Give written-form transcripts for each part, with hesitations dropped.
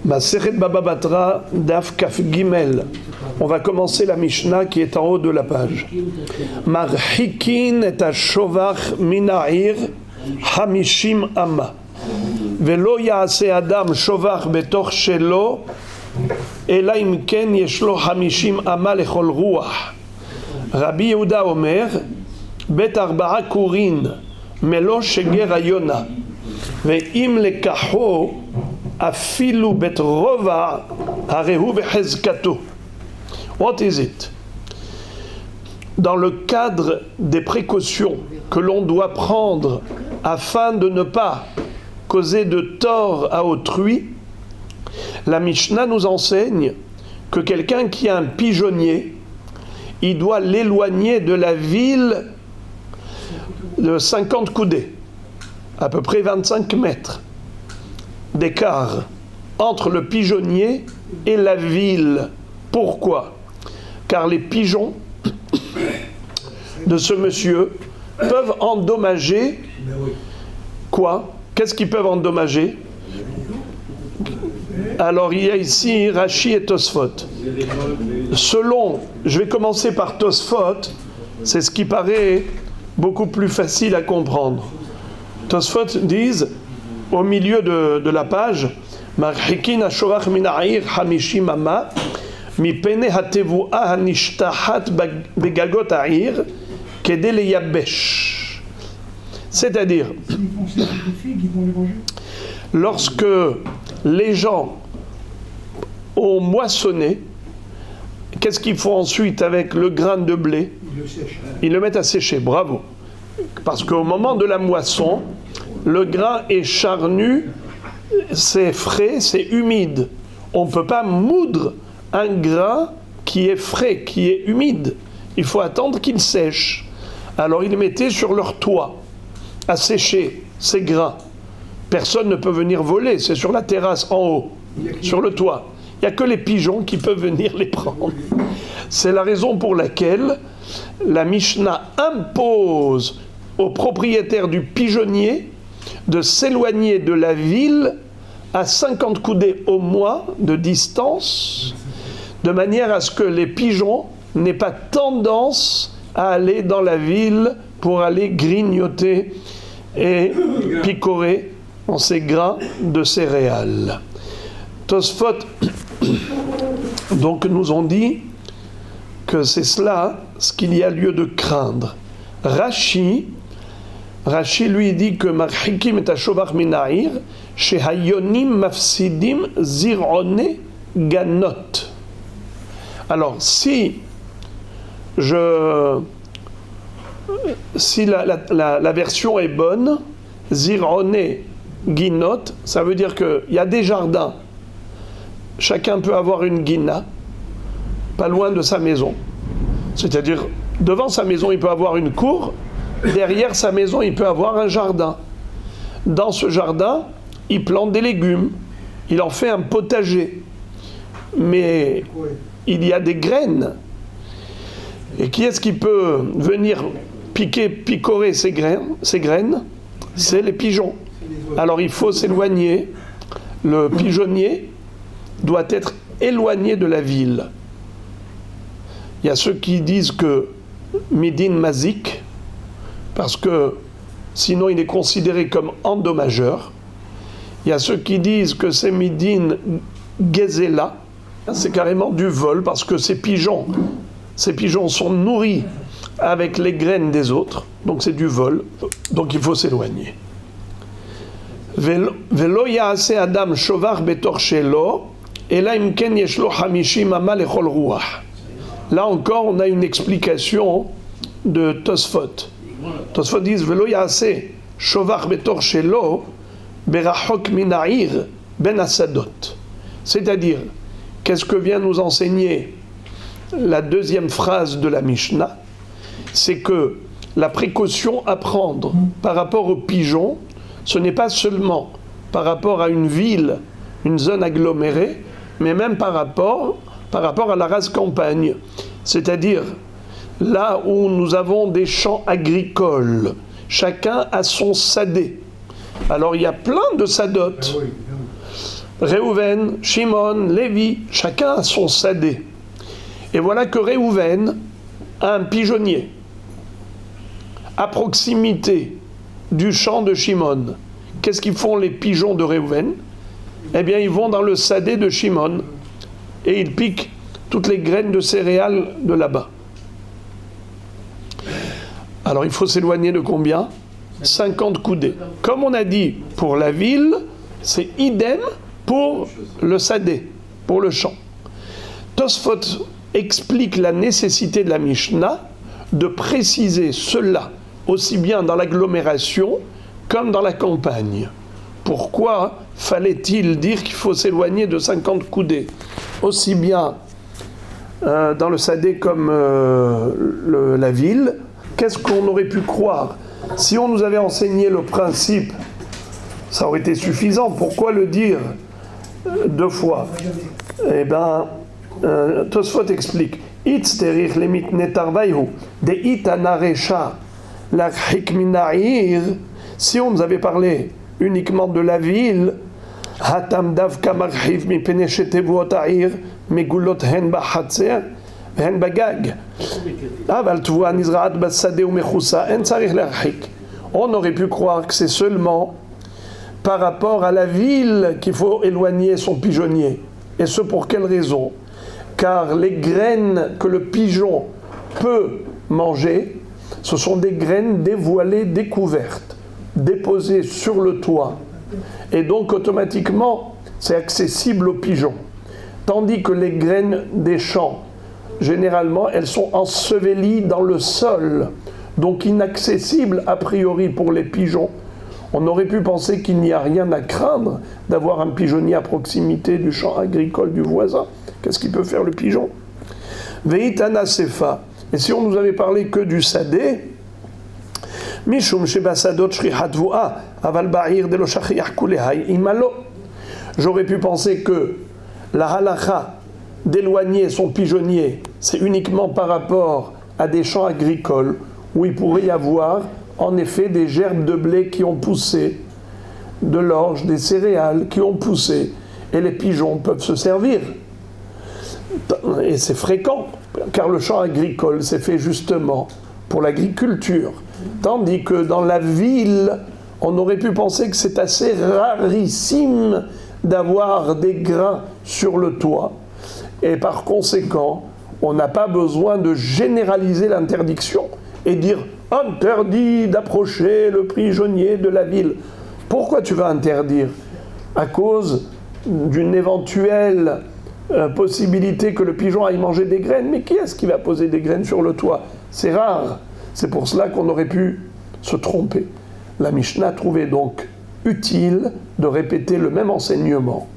Masechet Baba Batra, Daf Kaf Gimel. On va commencer la Mishnah qui est en haut de la page. Marhikin et Ashovach Mina'ir Hamishim Amma. Velo Yaase Adam Shovach Betor Shelo. Ela im ken yeshlo Hamishim Amma lechol ruach. Rabbi Yehuda Omer, Bet Arba'a Kurin, Melo Sheger Ayona. Ve'im lekaho afilu bet rova harehu vechezkato. What is it? Dans le cadre des précautions que l'on doit prendre afin de ne pas causer de tort à autrui, la Mishnah nous enseigne que quelqu'un qui a un pigeonnier, il doit l'éloigner de la ville de 50 coudées, à peu près 25 mètres d'écart entre le pigeonnier et la ville. Pourquoi? Car les pigeons de ce monsieur peuvent endommager quoi? Qu'est-ce qu'ils peuvent endommager? Alors il y a ici Rashi et Tosfot. Selon, je vais commencer par Tosfot, c'est ce qui paraît beaucoup plus facile à comprendre. Tosfot disent, au milieu de la page, Marhikin Ashovach Mina'ir Hamishim Amma, Mipene Hatevu'a Hanishtahat Begagot A'ir, Kede le Yabesh. C'est-à-dire, lorsque les gens ont moissonné, qu'est-ce qu'ils font ensuite avec le grain de blé? Ils le mettent à sécher, bravo. Parce qu'au moment de la moisson, le grain est charnu, c'est frais, c'est humide. On ne peut pas moudre un grain qui est frais, qui est humide. Il faut attendre qu'il sèche. Alors ils mettaient sur leur toit à sécher ces grains. Personne ne peut venir voler, c'est sur la terrasse en haut, sur le toit. Il n'y a que les pigeons qui peuvent venir les prendre. C'est la raison pour laquelle la Mishnah impose aux propriétaires du pigeonnier de s'éloigner de la ville à 50 coudées au moins de distance, de manière à ce que les pigeons n'aient pas tendance à aller dans la ville pour aller grignoter et picorer dans ces grains de céréales. Tosfot donc nous ont dit que c'est cela ce qu'il y a lieu de craindre. Rashi lui dit que Marhikim et Ashovach Mina'ir chez Hayonim Mafsidim Zirone Ganot. Alors si la version est bonne, Zirone Ginot, ça veut dire qu'il y a des jardins. Chacun peut avoir une guina, pas loin de sa maison. C'est-à-dire, devant sa maison, il peut avoir une cour. Derrière sa maison, il peut avoir un jardin. Dans ce jardin, il plante des légumes. Il en fait un potager. Mais il y a des graines. Et qui est-ce qui peut venir picorer ces graines? C'est les pigeons. Alors il faut s'éloigner. Le pigeonnier doit être éloigné de la ville. Il y a ceux qui disent que Midin Mazik, parce que sinon il est considéré comme endommageur. Il y a ceux qui disent que c'est Midin Gezela, c'est carrément du vol, parce que ces pigeons sont nourris avec les graines des autres, donc c'est du vol, donc il faut s'éloigner. Velo Yaase Adam Shovach Betor Shelo, Ela im ken yeshlo Hamishim Amma lechol ruach. Là encore, on a une explication de Tosfot. Tosfot dit Velo Yaase Shovach Betor Shelo, Berachok Mina'ir Ben Asadot. C'est-à-dire, qu'est-ce que vient nous enseigner la deuxième phrase de la Mishnah? C'est que la précaution à prendre par rapport aux pigeons, ce n'est pas seulement par rapport à une ville, une zone agglomérée, mais même par rapport à la race campagne. C'est-à-dire, là où nous avons des champs agricoles, chacun a son sadé. Alors il y a plein de sadotes. Réhouven, Shimon, Lévi, chacun a son sadé. Et voilà que Réhouven a un pigeonnier à proximité du champ de Shimon. Qu'est-ce qu'ils font les pigeons de Réhouven? Eh bien, ils vont dans le sadé de Shimon et ils piquent toutes les graines de céréales de là-bas. Alors, il faut s'éloigner de combien? 50 coudées. Comme on a dit pour la ville, c'est idem pour le sadé, pour le champ. Tosfot explique la nécessité de la Mishnah de préciser cela aussi bien dans l'agglomération comme dans la campagne. Pourquoi fallait-il dire qu'il faut s'éloigner de 50 coudées? Aussi bien dans le sadé comme la ville. Qu'est-ce qu'on aurait pu croire? Si on nous avait enseigné le principe, ça aurait été suffisant. Pourquoi le dire deux fois? Eh bien, Tosfot explique. Si on nous avait parlé uniquement de la ville, on aurait pu croire que c'est seulement par rapport à la ville qu'il faut éloigner son pigeonnier. Et ce pour quelle raison? Car les graines que le pigeon peut manger, ce sont des graines dévoilées, découvertes, déposées sur le toit. Et donc automatiquement, c'est accessible aux pigeons. Tandis que les graines des champs, généralement, elles sont ensevelies dans le sol, donc inaccessibles a priori pour les pigeons. On aurait pu penser qu'il n'y a rien à craindre d'avoir un pigeonnier à proximité du champ agricole du voisin. Qu'est-ce qu'il peut faire le pigeon? Veitana sefa. Et si on nous avait parlé que du sadé, mishum shebasadot shrihatvua aval ba'ir de lo shachiach kulehai imalo. J'aurais pu penser que la halakha d'éloigner son pigeonnier, c'est uniquement par rapport à des champs agricoles où il pourrait y avoir en effet des gerbes de blé qui ont poussé, de l'orge, des céréales qui ont poussé, et les pigeons peuvent se servir. Et c'est fréquent, car le champ agricole c'est fait justement pour l'agriculture. Tandis que dans la ville, on aurait pu penser que c'est assez rarissime d'avoir des grains sur le toit. Et par conséquent, on n'a pas besoin de généraliser l'interdiction et dire « interdit d'approcher le pigeonnier de la ville ». Pourquoi tu vas interdire? À cause d'une éventuelle possibilité que le pigeon aille manger des graines. Mais qui est-ce qui va poser des graines sur le toit? C'est rare. C'est pour cela qu'on aurait pu se tromper. La Mishnah trouvait donc utile de répéter le même enseignement.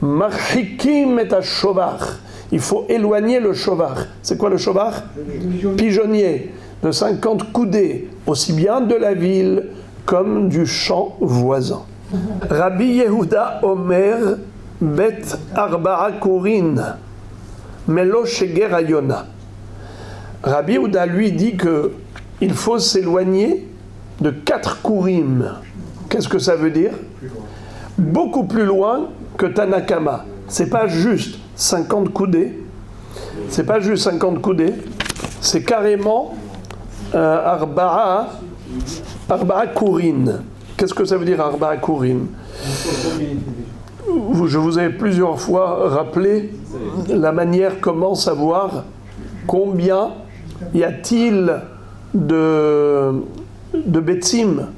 Marhikim et shovar. Il faut éloigner le shovar. C'est quoi le shovar? Pigeonnier. De 50 coudées, aussi bien de la ville comme du champ voisin. Rabbi Yehuda Omer Bet Arba'a Kurin Melo Sheger Ayona. Rabbi Yehuda lui dit que il faut s'éloigner de 4 kurim. Qu'est-ce que ça veut dire? Beaucoup plus loin que Tanakama. C'est pas juste 50 coudées. C'est pas juste 50 coudées. C'est carrément Arba'a Kurin. Qu'est-ce que ça veut dire Arba'a Kurin? Je vous ai plusieurs fois rappelé la manière comment savoir combien y a-t-il de betzim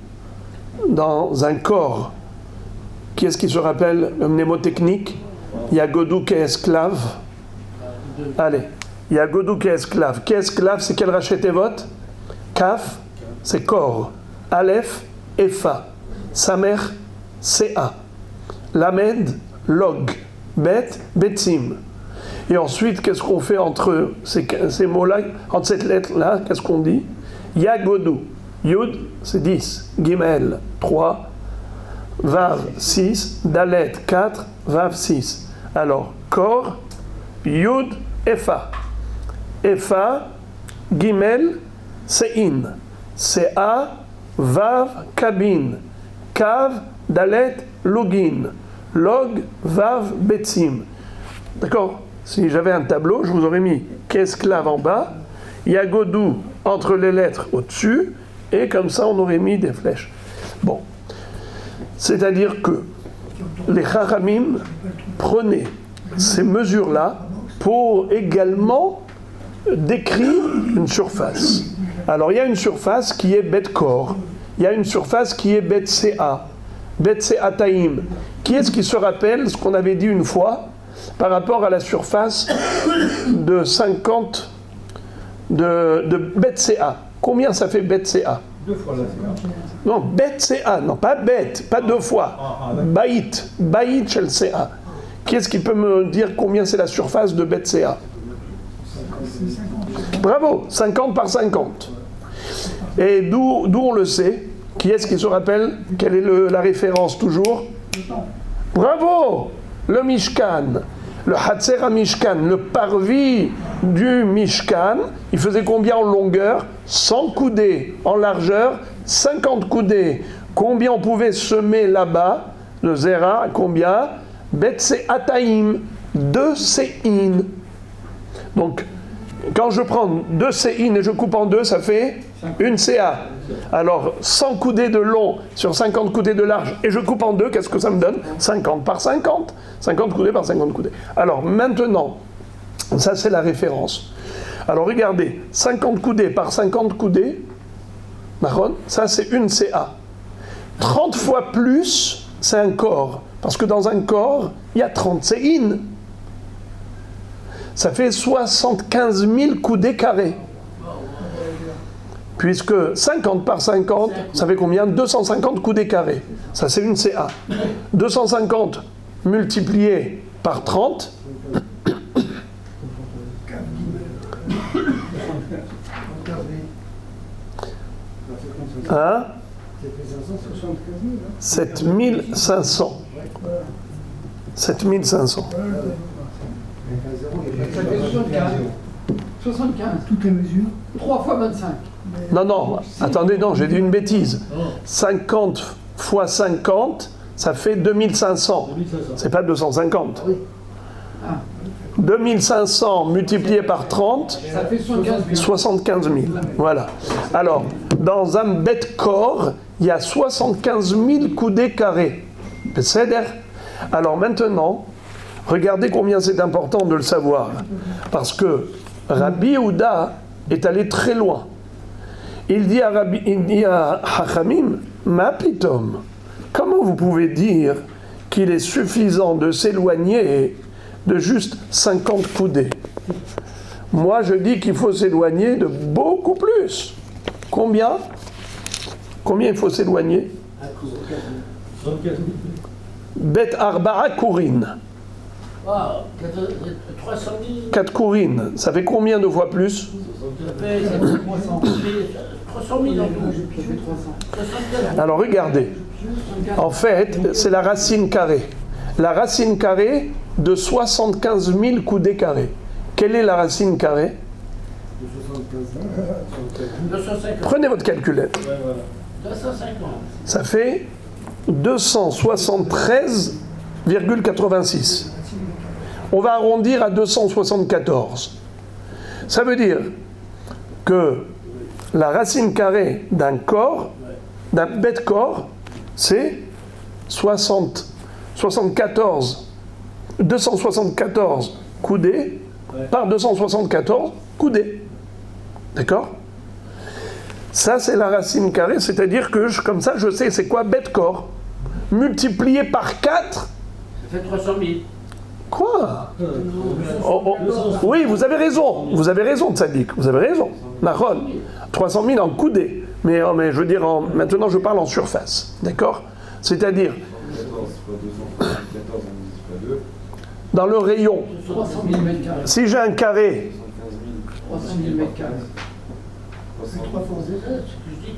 dans un corps. Qui est-ce qui se rappelle le mnémotechnique? Il y a Godou qui est esclave. Allez, il y a Godou qui est esclave. Qui est esclave, c'est quel rachet Tevot? Kaf, c'est corps. Aleph, Efa. Samer, Ca. Lamed, log. Bet, betzim. Et ensuite, qu'est-ce qu'on fait entre ces mots-là, entre cette lettre-là? Qu'est-ce qu'on dit? Yagodou. Yud, c'est 10. Gimel, 3. Vav, 6. Dalet, 4. Vav, 6. Alors, Kor, Yud, Efa. Efa, Gimel, Sein. Sea, Vav, Kabin. Kav, Dalet, Lugin. Log, Vav, Betsim. D'accord? Si j'avais un tableau, je vous aurais mis Kesklav en bas, Yagodou entre les lettres au-dessus, et comme ça on aurait mis des flèches. Bon. C'est-à-dire que les Chachamim prenaient ces mesures-là pour également décrire une surface. Alors il y a une surface qui est Bet Kor, il y a une surface qui est Bet Sea, Bet Seataim. Qui est-ce qui se rappelle ce qu'on avait dit une fois par rapport à la surface de 50 de Bet Sea? Combien ça fait Bet Sea? 2 fois la Sea. Non, Bet Sea, non, pas Bet, pas 2 fois. Baït, Baït Shel Sea. Qui est-ce qui peut me dire combien c'est la surface de Bet Sea? Bravo, 50 par 50. Et d'où on le sait? Qui est-ce qui se rappelle? Quelle est la référence toujours? Bravo! Le Mishkan, le Hatzer HaMishkan, le parvis du Mishkan, il faisait combien en longueur? 100 coudées. En largeur, 50 coudées. Combien on pouvait semer là-bas? Le Zera, combien? Bet Se'ataim, 2 Se'in. Donc, quand je prends 2 Se'in et je coupe en 2, ça fait une CA. Alors, 100 coudées de long sur 50 coudées de large, et je coupe en 2, qu'est-ce que ça me donne? 50 par 50. 50 coudées par 50 coudées. Alors, maintenant, ça c'est la référence. Alors, regardez, 50 coudées par 50 coudées, marron, ça c'est une CA. 30 fois plus, c'est un corps. Parce que dans un corps, il y a 30 séines. Ça fait 75 000 coudées carrés. Puisque 50 par 50, ça fait combien? 250 coudées carrés. Ça, c'est une CA. 250 multiplié par 30. Hein? 7500. 7500. Ça fait 75. Toutes les mesures. 3 fois 25. Non, attendez, non, j'ai dit une bêtise. 50 fois 50, ça fait 2500. C'est pas 250. 2500 multiplié par 30, Ça fait 75 000. Voilà. Alors, dans un bet corps, il y a 75 000 coudées carrés. C'est-à-dire. Alors maintenant, regardez combien c'est important de le savoir. Parce que Rabbi Yehuda est allé très loin. Il dit à Hachamim, ma pitom, comment vous pouvez dire qu'il est suffisant de s'éloigner de juste 50 coudées? Moi, je dis qu'il faut s'éloigner de beaucoup plus. Combien il faut s'éloigner? Bet Arba'a Kourin. 300 000. 4 courines, ça fait combien de fois plus? Ça fait 300 000 en tout. Alors regardez, en fait, c'est la racine carrée. La racine carrée de 75 000 coudées carrés. Quelle est la racine carrée? 250. Prenez votre calculette. 250. Ça fait 273,86. On va arrondir à 274. Ça veut dire que la racine carrée d'un corps, d'un bête corps, c'est 274 coudées par 274 coudées. D'accord? Ça, c'est la racine carrée, c'est-à-dire que comme ça, je sais c'est quoi bête corps. Multiplié par 4. Ça fait 300 000. Quoi? Oui, vous avez raison, Tzadik, vous avez raison. Nahon, 300 000 en coudées. Mais je veux dire, maintenant je parle en surface, d'accord? C'est-à-dire, dans le rayon, 300 000 mètres carrés. si j'ai un carré, 300 000 mètres carrés. C'est 300 000. C'est ce que je dis,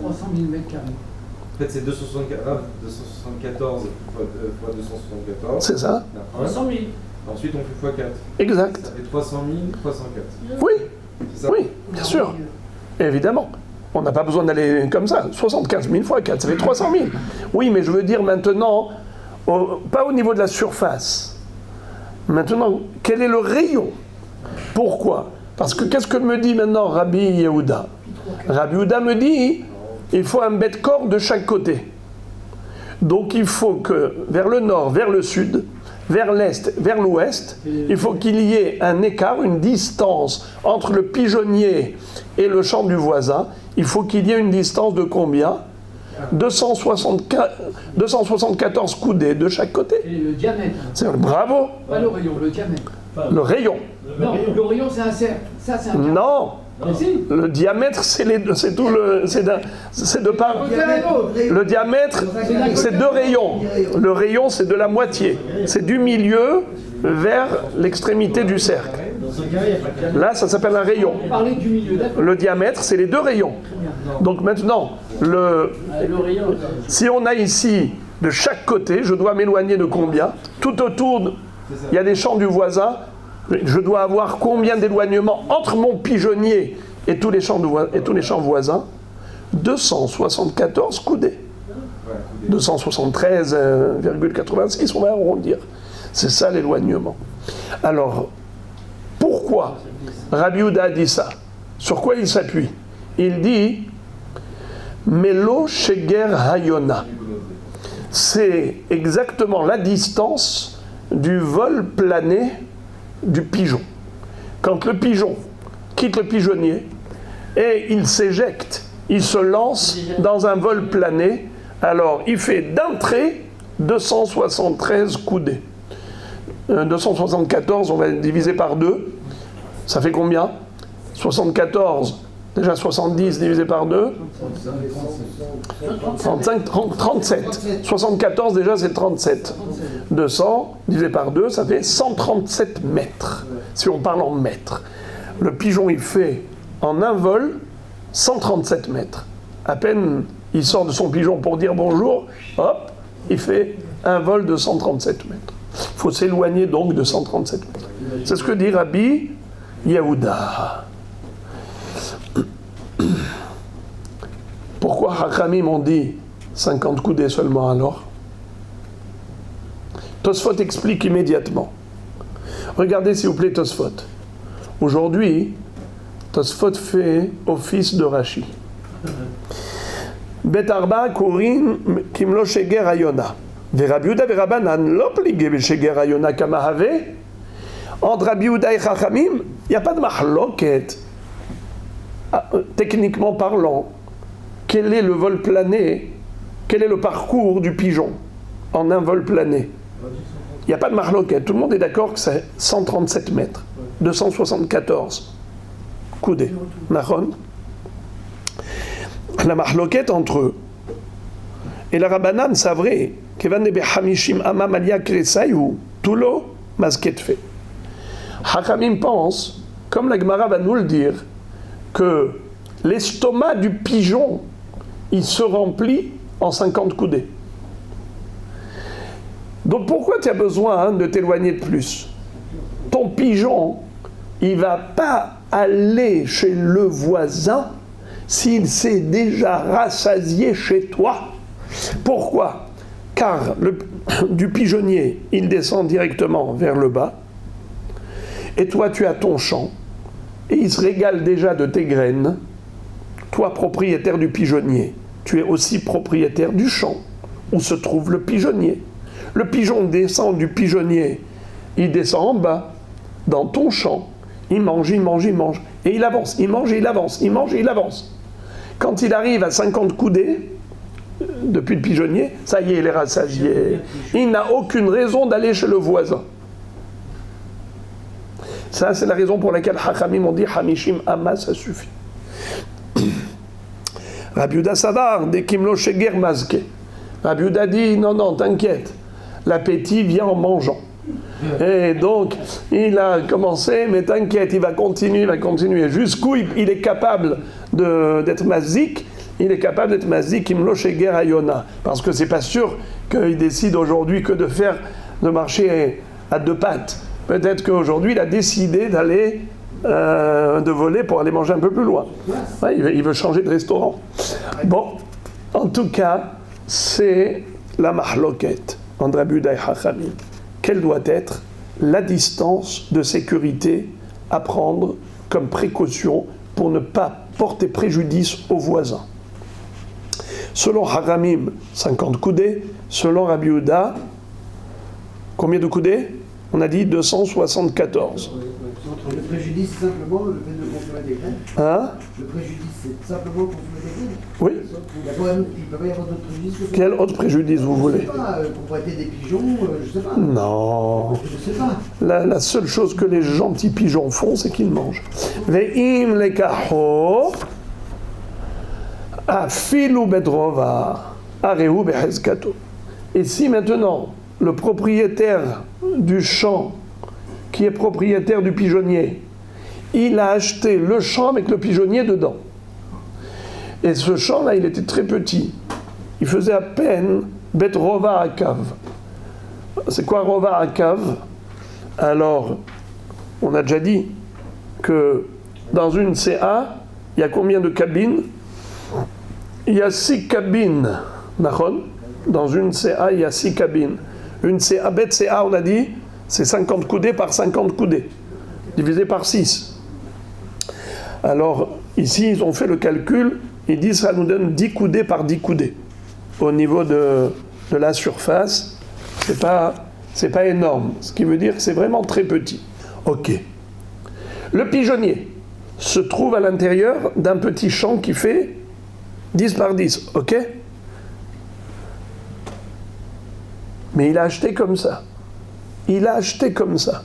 300 000 mètres carrés. En fait, c'est 274 fois 274. c'est ça? 300 000. Ensuite, on fait x4. Exact. Ça fait 300 000 fois 104. Oui, C'est ça? oui, bien sûr. Évidemment. On n'a pas besoin d'aller comme ça. 75 000 fois 4, ça fait 300 000. Oui, mais je veux dire maintenant, pas au niveau de la surface. Maintenant, quel est le rayon? Pourquoi? Parce que qu'est-ce que me dit maintenant Rabbi Yehuda? Rabbi Yehuda me dit, il faut un bête-corps de chaque côté. Donc il faut que vers le nord, vers le sud, vers l'est, vers l'ouest, il faut qu'il y ait un écart, une distance entre le pigeonnier et le champ du voisin. Il faut qu'il y ait une distance de combien? 274 coudées de chaque côté. Et le diamètre. Bravo. Pas le rayon, le diamètre. Le rayon. Non, le rayon c'est un cercle. Ça c'est un carré. Non. Mais si. Le diamètre, c'est tout le, c'est de part. Le diamètre, c'est 2 rayons. Le rayon, c'est de la moitié. C'est du milieu vers l'extrémité du cercle. Là, ça s'appelle un rayon. On parlait du milieu, d'accord. Le diamètre, c'est les 2 rayons. Donc maintenant, Le rayon, si on a ici de chaque côté, je dois m'éloigner de combien? Tout autour, il y a des champs du voisin. Je dois avoir combien d'éloignement entre mon pigeonnier et tous les champs voisins? 274 coudées. 273,86, on va arrondir. C'est ça l'éloignement. Alors, pourquoi Rabbi Yehuda a dit ça? Sur quoi il s'appuie? Il dit Melo Sheger Hayona. C'est exactement la distance du vol plané du pigeon. Quand le pigeon quitte le pigeonnier et il s'éjecte, il se lance dans un vol plané, alors il fait d'un trait 273 coudées. 274, on va diviser par 2. Ça fait combien? 74, déjà 70 divisé par 2. 35, 37. 74 déjà c'est 37. 200 divisé par 2, ça fait 137 mètres. Si on parle en mètres. Le pigeon il fait en un vol 137 mètres. À peine il sort de son pigeon pour dire bonjour, hop, il fait un vol de 137 mètres. Il faut s'éloigner donc de 137 mètres. C'est ce que dit Rabbi Yehuda. Pourquoi Hachamim ont dit 50 coudées seulement alors? Tosfot explique immédiatement. Regardez s'il vous plaît Tosfot. Aujourd'hui, Tosfot fait office de Rashi. Bet arba korin kimlo sheger ayona. Rabbi Yehuda et Rabbanan lo pligé besheger ayona kama have. Entre Rabbi Yehuda et Chachamim, il n'y a pas de mahloket. Techniquement parlant, quel est le vol plané? Quel est le parcours du pigeon en un vol plané? Il n'y a pas de mahloket. Tout le monde est d'accord que c'est 137 mètres. 274 coudées. Nahon. La mahloket entre eux. Et la Rabbanan, c'est vrai. Kevan nebe hamishim amam alia kresayu tulo masket fait. Hachamim pense, comme la Gemara va nous le dire, que l'estomac du pigeon, il se remplit en 50 coudées. Donc pourquoi tu as besoin de t'éloigner de plus? Ton pigeon, il ne va pas aller chez le voisin s'il s'est déjà rassasié chez toi. Pourquoi? Car du pigeonnier, il descend directement vers le bas, et toi tu as ton champ, et il se régale déjà de tes graines. Toi, propriétaire du pigeonnier, tu es aussi propriétaire du champ où se trouve le pigeonnier. Le pigeon descend du pigeonnier, il descend en bas, dans ton champ, il mange, il mange, il mange, et il avance, il mange et il avance, il mange et il avance. Quand il arrive à 50 coudées, depuis le pigeonnier, ça y est, il est rassasié. Il n'a aucune raison d'aller chez le voisin. Ça, c'est la raison pour laquelle Hachamim ont dit Hamishim Amma, ça suffit. Rabbi Yehuda Savar, de Kimlo Sheger Mazke. Rabbi Yehuda dit non, t'inquiète, l'appétit vient en mangeant. Et donc, il a commencé, mais t'inquiète, il va continuer. Jusqu'où il est capable d'être mazik. Il est capable d'être mazik Kimlo Sheger Ayona. Parce que c'est pas sûr qu'il décide aujourd'hui que de marcher à 2 pattes. Peut-être qu'aujourd'hui, il a décidé d'aller, de voler pour aller manger un peu plus loin. Ouais, il veut changer de restaurant. Bon, en tout cas, c'est la mahloket. entre Rabbi Yehuda et Chachamim. Quelle doit être la distance de sécurité à prendre comme précaution pour ne pas porter préjudice aux voisins? Selon Chachamim, 50 coudées. Selon Rabbi Yehuda, combien de coudées? On a dit 274. Le préjudice, c'est simplement le fait de consommer des graines. Hein? Le préjudice, c'est simplement consommer des graines. Oui. Il ne peut pas y avoir d'autres préjudices que ça. Quel autre préjudice vous voulez? Je ne sais pas, propriété des pigeons, je ne sais pas. Non. Je ne sais pas. La seule chose que les gentils pigeons font, c'est qu'ils mangent. Ve'im lekaho afilu bedrova areu behezkato. Et si maintenant le propriétaire du champ, qui est propriétaire du pigeonnier, il a acheté le champ avec le pigeonnier dedans. Et ce champ-là, il était très petit. Il faisait à peine bet rova à cave. C'est quoi rova à cave? Alors, on a déjà dit que dans une CA, il y a combien de cabines? Il y a 6 cabines. Dans une CA, il y a 6 cabines. Une CA, bet CA, on a dit, c'est 50 coudées par 50 coudées, divisé par 6. Alors, ici, ils ont fait le calcul, ils disent que ça nous donne 10 coudées par 10 coudées. Au niveau de la surface, c'est pas énorme. Ce qui veut dire que c'est vraiment très petit. Ok. Le pigeonnier se trouve à l'intérieur d'un petit champ qui fait 10 par 10. Ok? Mais il a acheté comme ça. Il a acheté comme ça.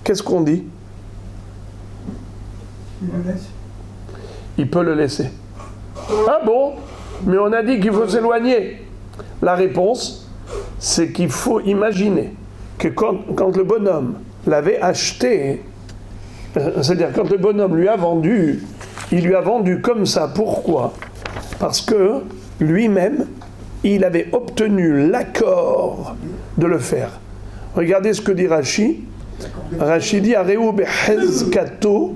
Qu'est-ce qu'on dit? Il le laisse. Il peut le laisser. Ah bon? Mais on a dit qu'il faut s'éloigner. La réponse, c'est qu'il faut imaginer que quand le bonhomme l'avait acheté, c'est-à-dire quand le bonhomme lui a vendu, il lui a vendu comme ça. Pourquoi? Parce que lui-même, il avait obtenu l'accord de le faire. Regardez ce que dit Rashi. Rashi dit Areu behezkato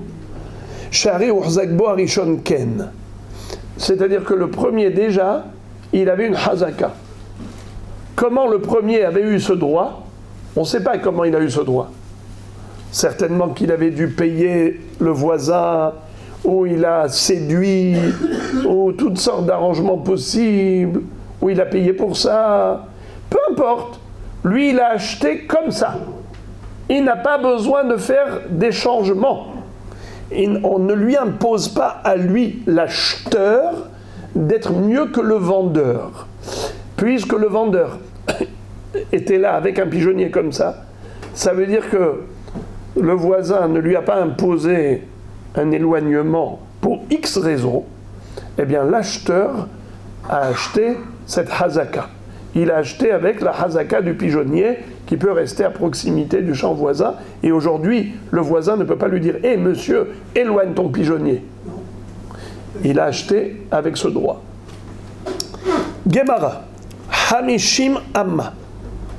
shari urzakbo arishon ken. C'est-à-dire que le premier déjà, il avait une hazaka. Comment le premier avait eu ce droit? On ne sait pas comment il a eu ce droit. Certainement qu'il avait dû payer le voisin, ou il a séduit, ou toutes sortes d'arrangements possibles, ou il a payé pour ça. Peu importe. Lui, il a acheté comme ça. Il n'a pas besoin de faire des changements. On ne lui impose pas à lui, l'acheteur, d'être mieux que le vendeur. Puisque le vendeur était là avec un pigeonnier comme ça, ça veut dire que le voisin ne lui a pas imposé un éloignement pour X raisons. Eh bien, l'acheteur a acheté cette hazaka. Il a acheté avec la hazaka du pigeonnier qui peut rester à proximité du champ voisin. Et aujourd'hui, le voisin ne peut pas lui dire « Hé monsieur, éloigne ton pigeonnier ». Il a acheté avec ce droit. Gemara, Hamishim Amma,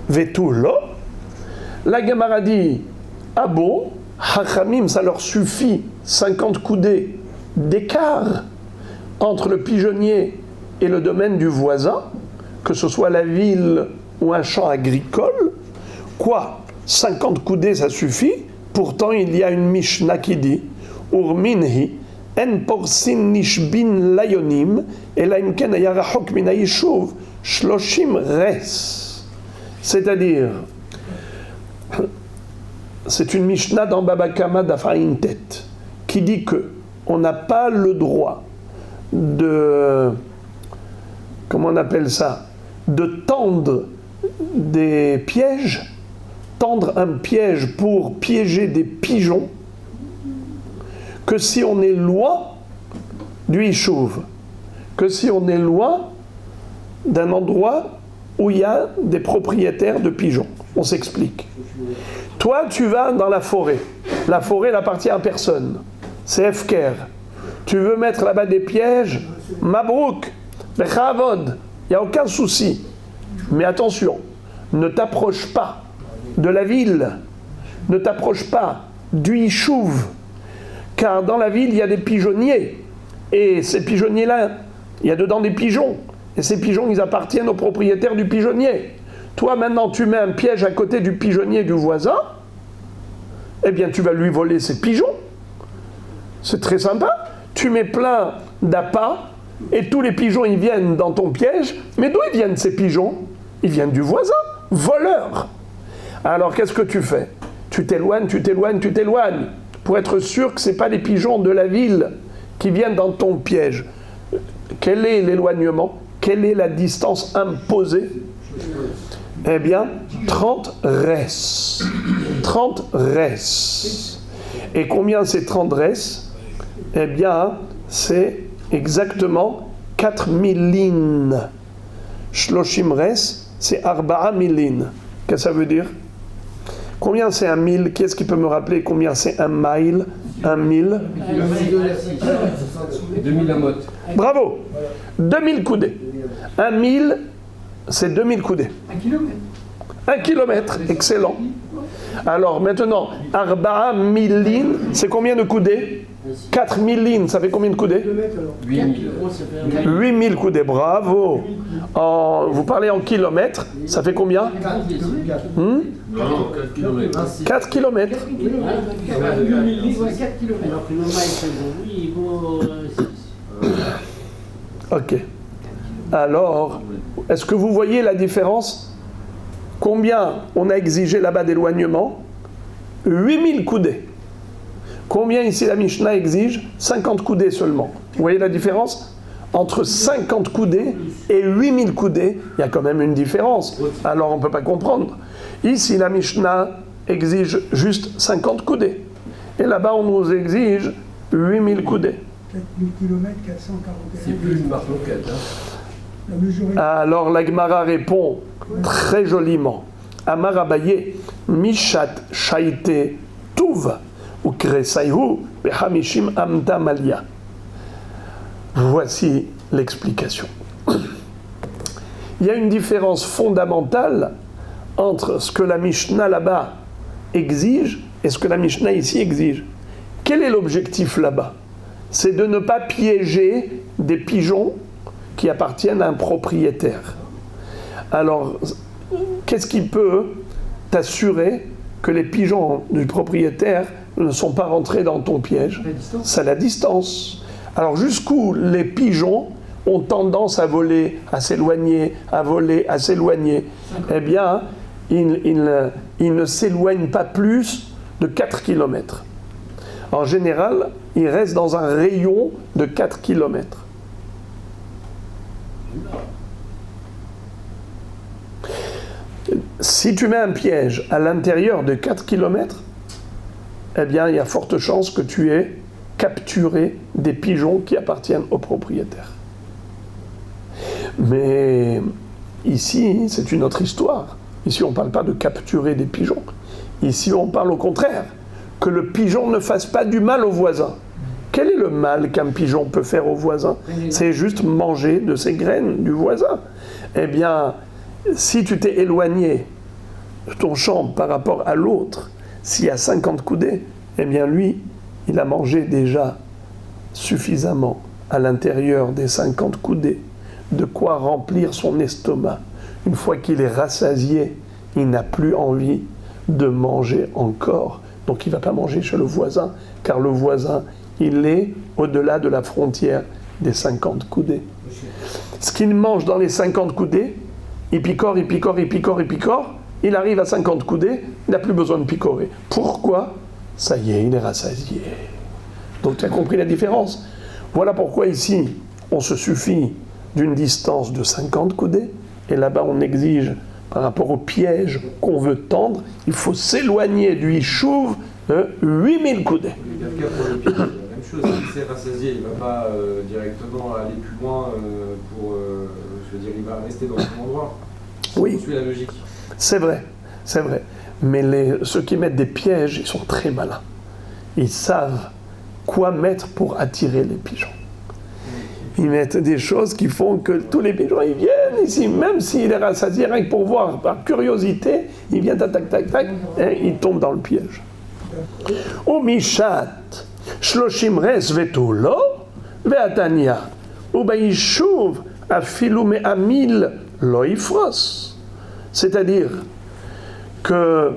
Vetulo. La Gemara dit « Ah bon, Hachamim, ça leur suffit 50 coudées d'écart entre le pigeonnier et le domaine du voisin, que ce soit la ville ou un champ agricole. Quoi? 50 coudées, ça suffit? Pourtant, il y a une Mishnah qui dit Urminhi, en porsin nishbin layonim, elaim ken ayarachok min hayishuv, shloshim res. C'est-à-dire, c'est une Mishnah dans Baba Kama d'Afaintet, qui dit que on n'a pas le droit de, comment on appelle ça, de tendre des pièges, tendre un piège pour piéger des pigeons, que si on est loin du Yishuv, que si on est loin d'un endroit où il y a des propriétaires de pigeons. On s'explique. Toi, tu vas dans la forêt. La forêt n'appartient à personne. C'est Efker. Tu veux mettre là-bas des pièges, Mabrouk, Bechavod, il n'y a aucun souci. Mais attention, ne t'approche pas de la ville, ne t'approche pas du Yishuv, car dans la ville, il y a des pigeonniers. Et ces pigeonniers-là, il y a dedans des pigeons. Et ces pigeons, ils appartiennent aux propriétaires du pigeonnier. Toi, maintenant, tu mets un piège à côté du pigeonnier du voisin, eh bien, tu vas lui voler ses pigeons. C'est très sympa. Tu mets plein d'appâts et tous les pigeons, ils viennent dans ton piège. Mais d'où ils viennent, ces pigeons? Ils viennent du voisin, voleur. Alors, qu'est-ce que tu fais? Tu t'éloignes, pour être sûr que ce n'est pas les pigeons de la ville qui viennent dans ton piège. Quel est l'éloignement? Quelle est la distance imposée? Eh bien, 30 res. 30 res. Et combien c'est 30 res? Eh bien, c'est exactement 4000 lin. Shloshim res, c'est arba'a milin. Qu'est-ce que ça veut dire? Combien c'est un mille? Qui est-ce qui peut me rappeler combien c'est un mile? Un mille? 2000 amotes. Bravo! 2000 coudées. Un mille, c'est 2000 coudées. 1 kilomètre. 1 kilomètre, excellent. Alors maintenant, arba'a milin, c'est combien de coudées? 4000 lin, ça fait combien de coudées? 8000. 8000 coudées, bravo. Vous parlez en kilomètres, ça fait combien? 4 km. 4 kilomètres. 4 kilomètres. Alors que le maïs, oui, il vaut 6. Ok. Alors, est-ce que vous voyez la différence? Combien on a exigé là-bas d'éloignement? 8000 coudées. Combien ici la Mishnah exige? 50 coudées seulement. Vous voyez la différence? Entre 50 coudées et 8000 coudées, il y a quand même une différence. Alors on ne peut pas comprendre. Ici la Mishnah exige juste 50 coudées. Et là-bas on nous exige 8000 coudées. 4000 km, 441. C'est plus une marque locale. La mesure est... Alors la Gemara répond très joliment. Amar Abaye, Mishat Shaite Tuv, ou Kresaihu, Behamishim Amta Malia. Voici l'explication. Il y a une différence fondamentale entre ce que la Mishnah là-bas exige et ce que la Mishnah ici exige. Quel est l'objectif là-bas? C'est de ne pas piéger des pigeons qui appartiennent à un propriétaire. Alors, qu'est-ce qui peut t'assurer que les pigeons du propriétaire ne sont pas rentrés dans ton piège? C'est la distance. Alors, jusqu'où les pigeons ont tendance à voler, à s'éloigner, à voler, à s'éloigner? Eh bien, ils ne s'éloignent pas plus de 4 km. En général, ils restent dans un rayon de 4 km. Si tu mets un piège à l'intérieur de 4 km, eh bien, il y a forte chance que tu aies capturé des pigeons qui appartiennent au propriétaire. Mais ici, c'est une autre histoire. Ici, on ne parle pas de capturer des pigeons. Ici, on parle au contraire, que le pigeon ne fasse pas du mal au voisin. Quel est le mal qu'un pigeon peut faire au voisin? C'est juste manger de ses graines du voisin. Eh bien, si tu t'es éloigné de ton champ par rapport à l'autre, s'il y a 50 coudées, eh bien lui, il a mangé déjà suffisamment à l'intérieur des 50 coudées, de quoi remplir son estomac. Une fois qu'il est rassasié, il n'a plus envie de manger encore. Donc il ne va pas manger chez le voisin, car le voisin, il est au-delà de la frontière des 50 coudées. Ce qu'il mange dans les 50 coudées, il picore, il picore, il picore, il picore, il arrive à 50 coudées, il n'a plus besoin de picorer. Pourquoi? Ça y est, il est rassasié. Donc tu as compris la différence. Voilà pourquoi ici, on se suffit d'une distance de 50 coudées, et là-bas on exige, par rapport au piège qu'on veut tendre, il faut s'éloigner du Yishuv de 8000 coudées. Pour le piège, la même chose, s'il s'est rassasié, il ne va pas directement aller plus loin je veux dire, il va rester dans son endroit. Oui. On suit la logique. C'est vrai, c'est vrai. Mais ceux qui mettent des pièges, ils sont très malins. Ils savent quoi mettre pour attirer les pigeons. Ils mettent des choses qui font que tous les pigeons, ils viennent ici, même s'il est rassasié, rien que pour voir, par curiosité, ils viennent, tac, tac, tac, et ils tombent dans le piège. O mishat, shloshim res vetulo, ve'atania, ou ba'ishuv, afilu me'amil lo ifros. C'est-à-dire que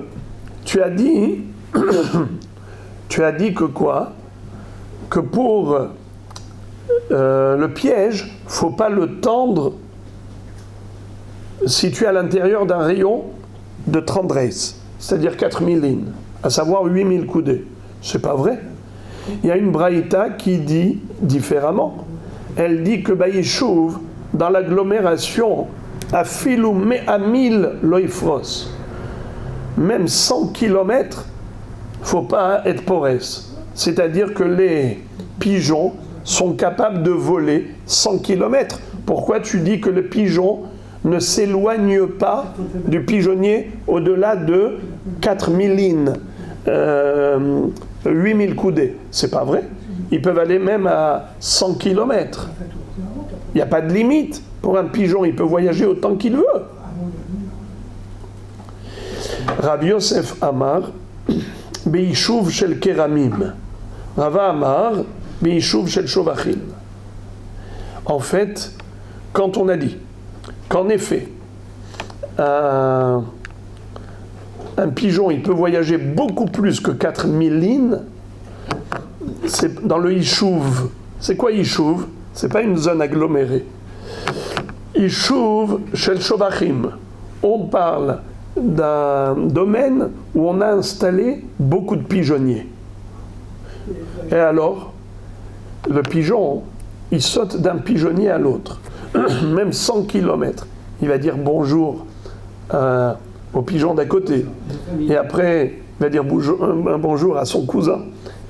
tu as dit que quoi? Que pour le piège, il ne faut pas le tendre si tu es à l'intérieur d'un rayon de 30 reis, c'est-à-dire 4000 lignes, à savoir 8000 coudées. C'est pas vrai. Il y a une braïta qui dit différemment. Elle dit que Baïchouv, dans l'agglomération, à filou à 1000 loifros, même 100 km, il ne faut pas être porès. C'est-à-dire que les pigeons sont capables de voler 100 km. Pourquoi tu dis que le pigeon ne s'éloigne pas du pigeonnier au-delà de 4000 lignes, 8000 coudées? C'est pas vrai. Ils peuvent aller même à 100 km. Il n'y a pas de limite. Pour un pigeon, il peut voyager autant qu'il veut. Rabbi Yosef Amar, Be'ishuv shel Keramim. Rava Amar, Be'ishuv shel Shovachim. En fait, quand on a dit qu'en effet, un pigeon, il peut voyager beaucoup plus que 4000 lignes, c'est dans le Yishuv. C'est quoi Yishuv? C'est pas une zone agglomérée. Yishuv shel Shovachim. On parle d'un domaine où on a installé beaucoup de pigeonniers. Et alors, le pigeon, il saute d'un pigeonnier à l'autre, même 100 km. Il va dire bonjour au pigeon d'à côté. Et après, il va dire bonjour à son cousin.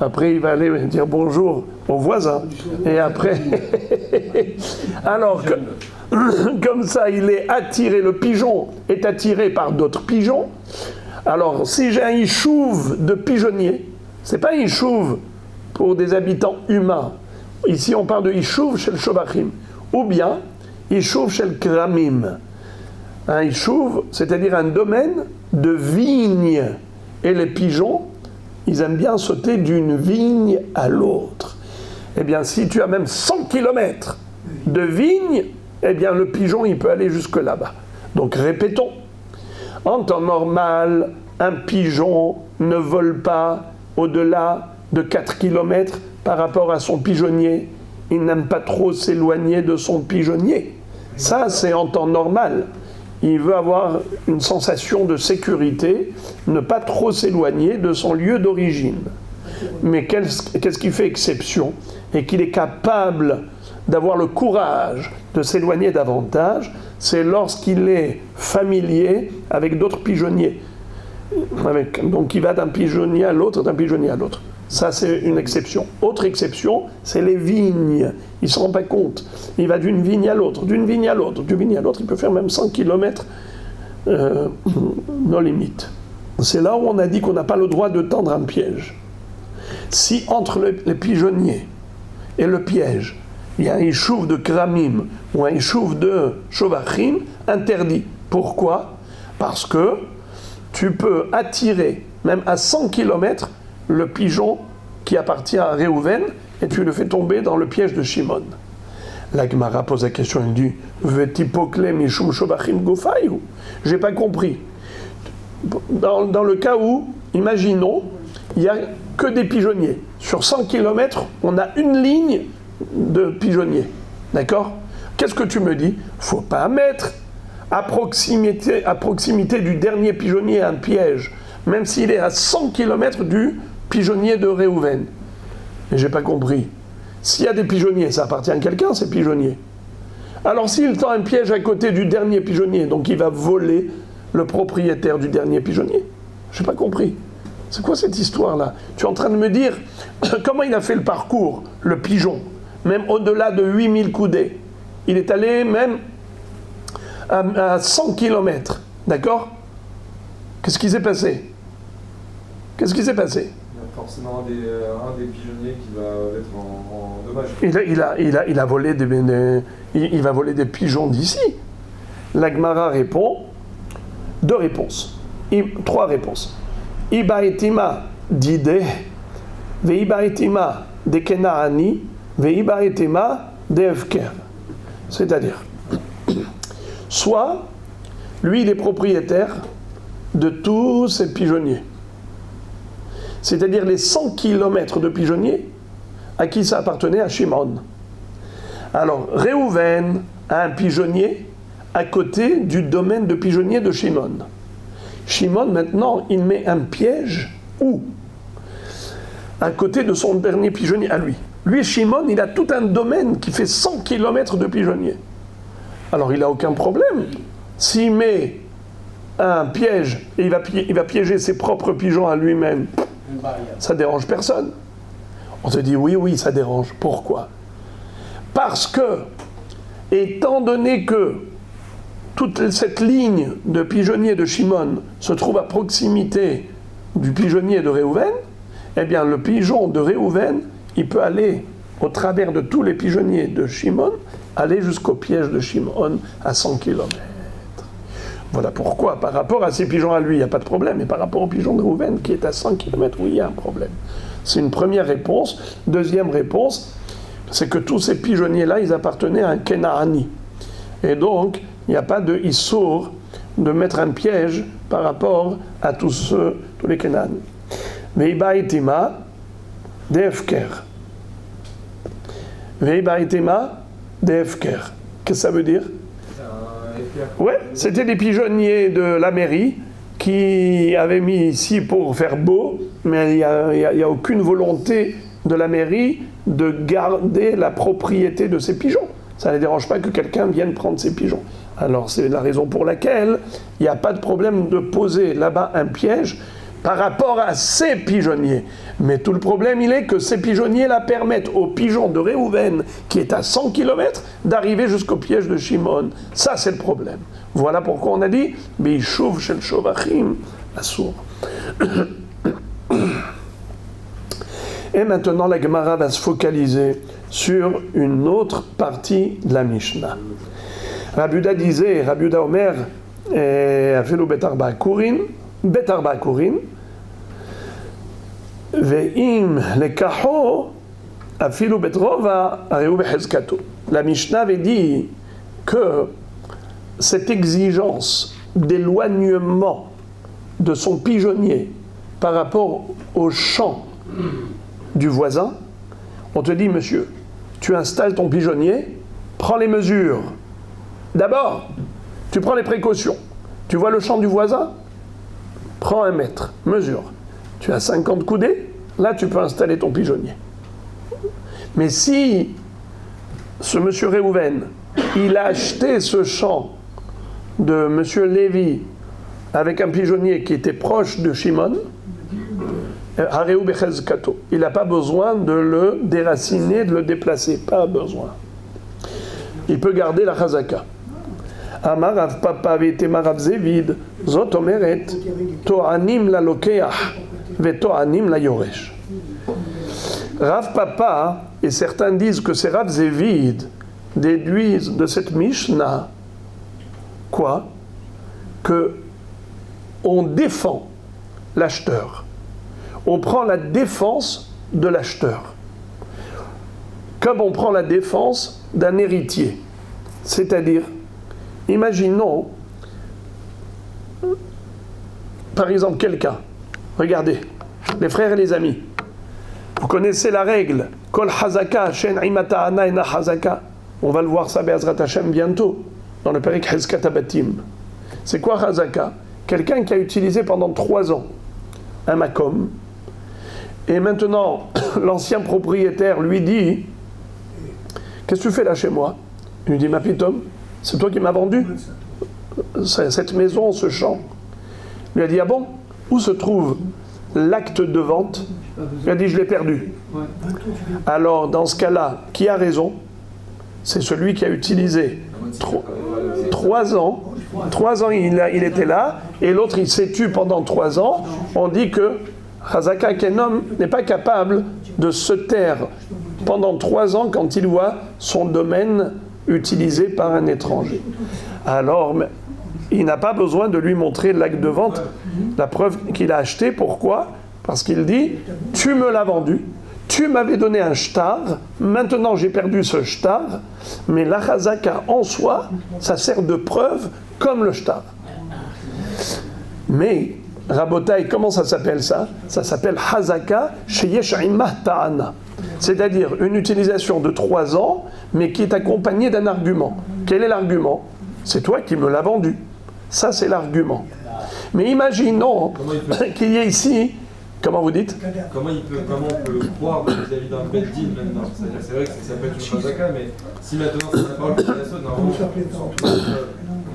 Après, il va aller dire bonjour au voisin. Et après... Alors, comme ça, il est attiré, le pigeon est attiré par d'autres pigeons. Alors, si j'ai un yishuv de pigeonniers, c'est pas un yishuv pour des habitants humains. Ici, on parle de yishuv shel Shovachim. Ou bien, yishuv shel Kramim. Un yishuv, c'est-à-dire un domaine de vignes. Et les pigeons, ils aiment bien sauter d'une vigne à l'autre. Eh bien, si tu as même 100 km de vignes, eh bien, le pigeon, il peut aller jusque là-bas. Donc, répétons. En temps normal, un pigeon ne vole pas au-delà de 4 km par rapport à son pigeonnier. Il n'aime pas trop s'éloigner de son pigeonnier. Ça, c'est en temps normal. Il veut avoir une sensation de sécurité, ne pas trop s'éloigner de son lieu d'origine. Mais qu'est-ce qui fait exception? Et qu'il est capable d'avoir le courage de s'éloigner davantage, c'est lorsqu'il est familier avec d'autres pigeonniers. Donc il va d'un pigeonnier à l'autre, d'un pigeonnier à l'autre. Ça, c'est une exception. Autre exception, c'est les vignes. Il ne se rend pas compte. Il va d'une vigne à l'autre, d'une vigne à l'autre, d'une vigne à l'autre. Il peut faire même 100 km, nos limites. C'est là où on a dit qu'on n'a pas le droit de tendre un piège. Si entre les pigeonniers et le piège, il y a un yishuv de Kramim ou un yishuv de Shovachim, interdit. Pourquoi? Parce que tu peux attirer, même à 100 km, le pigeon qui appartient à Réhouven et tu le fais tomber dans le piège de Shimon. La Gemara pose la question, elle dit Vetipokle mishum Shovachim gofayu. J'ai pas compris. Dans le cas où, imaginons, il n'y a que des pigeonniers. Sur 100 km, on a une ligne de pigeonniers. D'accord? Qu'est-ce que tu me dis? Faut pas mettre à proximité du dernier pigeonnier un piège, même s'il est à 100 km du pigeonnier de Réhouven. Et j'ai pas compris. S'il y a des pigeonniers, ça appartient à quelqu'un, ces pigeonniers. Alors s'il tend un piège à côté du dernier pigeonnier, donc il va voler le propriétaire du dernier pigeonnier. J'ai pas compris. C'est quoi cette histoire-là? Tu es en train de me dire comment il a fait le parcours, le pigeon, même au-delà de 8000 coudées. Il est allé même à 100 km. D'accord? Qu'est-ce qui s'est passé? Qu'est-ce qui s'est passé? Il y a forcément un des pigeonniers qui va être en dommage. Il a volé il va voler des pigeons d'ici. La Gemara répond 2 réponses. 3 réponses. Ibaetima d'ide, veibaetima de Kenaani, veibaetima de Efker. C'est-à-dire, soit lui, il est propriétaire de tous ces pigeonniers. C'est-à-dire les 100 kilomètres de pigeonniers à qui ça appartenait à Shimon. Alors, Réhouven a un pigeonnier à côté du domaine de pigeonnier de Shimon. Shimon, maintenant, il met un piège où? À côté de son dernier pigeonnier à lui. Lui, Shimon, il a tout un domaine qui fait 100 kilomètres de pigeonniers. Alors, il n'a aucun problème. S'il met un piège et il va piéger ses propres pigeons à lui-même, ça ne dérange personne. On te dit oui, ça dérange. Pourquoi? Parce que, étant donné que toute cette ligne de pigeonniers de Shimon se trouve à proximité du pigeonnier de Réhouven, eh bien le pigeon de Réhouven, il peut aller au travers de tous les pigeonniers de Shimon, aller jusqu'au piège de Shimon à 100 km. Voilà pourquoi, par rapport à ces pigeons à lui, il n'y a pas de problème, mais par rapport au pigeon de Réhouven qui est à 100 km, oui, il y a un problème. C'est une première réponse. Deuxième réponse, c'est que tous ces pigeonniers-là, ils appartenaient à un Kenaani. Et donc, il n'y a pas de Issour de mettre un piège par rapport à tous les Kenaani. Veibaitima defker. Veibaitima defker. Qu'est-ce que ça veut dire? Ouais, c'était des pigeonniers de la mairie qui avaient mis ici pour faire beau, mais il n'y a aucune volonté de la mairie de garder la propriété de ces pigeons. Ça ne les dérange pas que quelqu'un vienne prendre ces pigeons. Alors c'est la raison pour laquelle il n'y a pas de problème de poser là-bas un piège par rapport à ces pigeonniers. Mais tout le problème, il est que ces pigeonniers-là permettent aux pigeons de Réhouven, qui est à 100 km, d'arriver jusqu'au piège de Shimon. Ça, c'est le problème. Voilà pourquoi on a dit « Beishuv shel shovachim asur ». Et maintenant, la Gemara va se focaliser sur une autre partie de la Mishnah. Rabbi Uda disait, Rabbi Uda Omer, Afelu betarba kurin, ve'im lekaho, afilu betrova, areu behezkato. La Mishnah avait dit que cette exigence d'éloignement de son pigeonnier par rapport au champ du voisin, on te dit, monsieur, tu installes ton pigeonnier, prends les mesures. D'abord, tu prends les précautions. Tu vois le champ du voisin? Prends 1 mètre, mesure. Tu as 50 coudées, là tu peux installer ton pigeonnier. Mais si ce monsieur Réhouven, il a acheté ce champ de monsieur Lévi avec un pigeonnier qui était proche de Shimon, il n'a pas besoin de le déraciner, de le déplacer. Pas besoin. Il peut garder la chazaka. Amar Rav Papa ve'etema Rav Zevid, zot omeret, to'anim la lokeach, ve'to'anim la yoresh. Rav Papa, et certains disent que c'est Rav Zevid, déduisent de cette Mishnah, quoi? Que on défend l'acheteur. On prend la défense de l'acheteur, comme on prend la défense d'un héritier. C'est-à-dire, imaginons, par exemple, quelqu'un, regardez, les frères et les amis, vous connaissez la règle, Kol Hazaka, Shen Imata Ana Ena Hazaka. On va le voir ça, Be'ezrat Hashem, bientôt, dans le Perek Hezkat Abatim. C'est quoi Hazaka? Quelqu'un qui a utilisé pendant 3 ans un makom, et maintenant, l'ancien propriétaire lui dit « Qu'est-ce que tu fais là chez moi ?» Il lui dit « Ma pitom, c'est toi qui m'as vendu cette maison, ce champ. » Il lui a dit « Ah bon? Où se trouve l'acte de vente ?» Il a dit « Je l'ai perdu. » Alors, dans ce cas-là, qui a raison? C'est celui qui a utilisé 3 ans. 3 ans, il était là, et l'autre, il s'est tué pendant 3 ans. On dit que Chazaka Kenom n'est pas capable de se taire pendant 3 ans quand il voit son domaine utilisé par un étranger. Alors, il n'a pas besoin de lui montrer l'acte de vente, la preuve qu'il a acheté. Pourquoi? Parce qu'il dit, tu me l'as vendu, tu m'avais donné un shtar, maintenant j'ai perdu ce shtar, mais la Chazaka en soi, ça sert de preuve comme le shtar. Mais, Rabotai, comment ça s'appelle ça? Ça s'appelle Hazaka Sheyesh Imah Ta'ana. C'est-à-dire une utilisation de 3 ans, mais qui est accompagnée d'un argument. Quel est l'argument? C'est toi qui me l'as vendu. Ça, c'est l'argument. Mais imaginons qu'il y ait ici... Comment vous dites? Comment on peut croire vis-à-vis d'un beddin maintenant? C'est-à-dire, c'est vrai que ça peut être une chazaka, mais si maintenant c'est la parole de la normalement, comment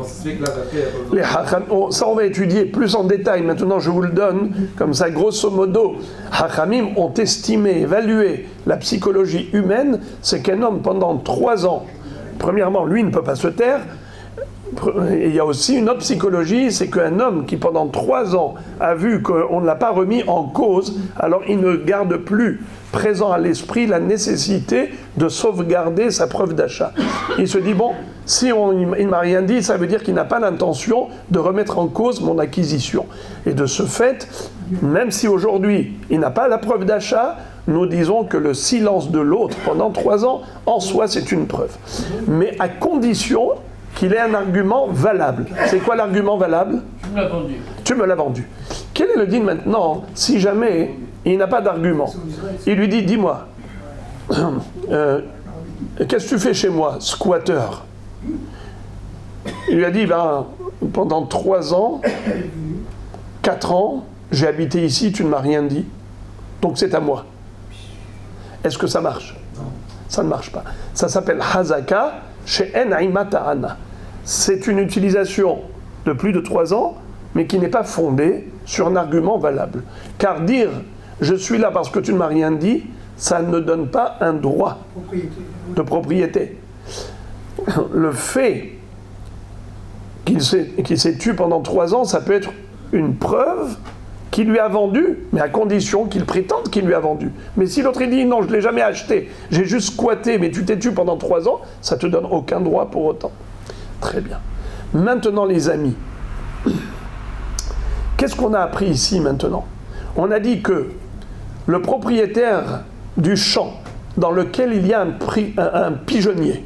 ça se fait que là, après, il n'y a pas besoin? Ça, on va étudier plus en détail. Maintenant, je vous le donne. Comme ça, grosso modo, Hachamim ont estimé, évalué la psychologie humaine. C'est qu'un homme, pendant 3 ans, premièrement, lui ne peut pas se taire. Et il y a aussi une autre psychologie, c'est qu'un homme qui pendant 3 ans a vu qu'on ne l'a pas remis en cause, alors il ne garde plus présent à l'esprit la nécessité de sauvegarder sa preuve d'achat. Il se dit, bon, si il ne m'a rien dit, ça veut dire qu'il n'a pas l'intention de remettre en cause mon acquisition. Et de ce fait, même si aujourd'hui il n'a pas la preuve d'achat, nous disons que le silence de l'autre pendant 3 ans, en soi, c'est une preuve. Mais à condition qu'il ait un argument valable. C'est quoi l'argument valable? Tu me l'as vendu. Tu me l'as vendu. Quel est le din maintenant, si jamais il n'a pas d'argument? Il lui dit, dis-moi, qu'est-ce que tu fais chez moi, squatter? Il lui a dit, pendant 3 ans, 4 ans, j'ai habité ici, tu ne m'as rien dit, donc c'est à moi. Est-ce que ça marche? Ça ne marche pas. Ça s'appelle Hazaka chez En Ta'ana. C'est une utilisation de plus de 3 ans, mais qui n'est pas fondée sur un argument valable. Car dire « je suis là parce que tu ne m'as rien dit », ça ne donne pas un droit de propriété. Le fait qu'il s'est tué pendant 3 ans, ça peut être une preuve qu'il lui a vendu, mais à condition qu'il prétende qu'il lui a vendu. Mais si l'autre dit « non, je ne l'ai jamais acheté, j'ai juste squatté, mais tu t'es tué pendant 3 ans », ça ne te donne aucun droit pour autant. Très bien. Maintenant, les amis, qu'est-ce qu'on a appris ici maintenant? On a dit que le propriétaire du champ dans lequel il y a un pigeonnier,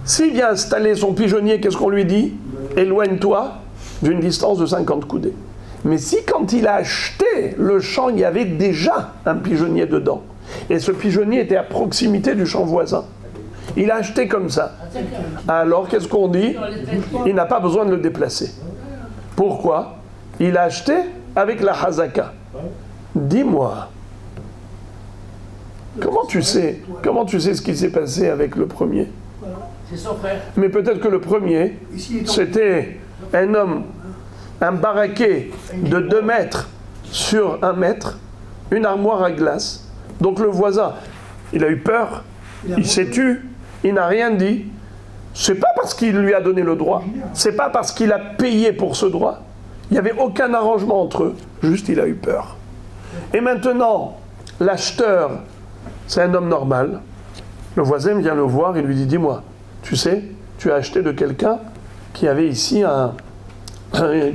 s'il vient installer son pigeonnier, qu'est-ce qu'on lui dit? Éloigne-toi d'une distance de 50 coudées. Mais si quand il a acheté le champ, il y avait déjà un pigeonnier dedans, et ce pigeonnier était à proximité du champ voisin, il a acheté comme ça, alors qu'est-ce qu'on dit? Il n'a pas besoin de le déplacer. Pourquoi? Il a acheté avec la Hazaka. Dis-moi, comment tu sais ce qui s'est passé avec le premier? C'est son frère. Mais peut-être que le premier, c'était un homme, un baraquet de 2 mètres sur 1 mètre, une armoire à glace. Donc le voisin, il a eu peur, il s'est tu, il n'a rien dit. C'est pas parce qu'il lui a donné le droit, c'est pas parce qu'il a payé pour ce droit. Il n'y avait aucun arrangement entre eux, juste il a eu peur. Et maintenant, l'acheteur, c'est un homme normal. Le voisin vient le voir et lui dit, dis-moi, tu sais, tu as acheté de quelqu'un qui avait ici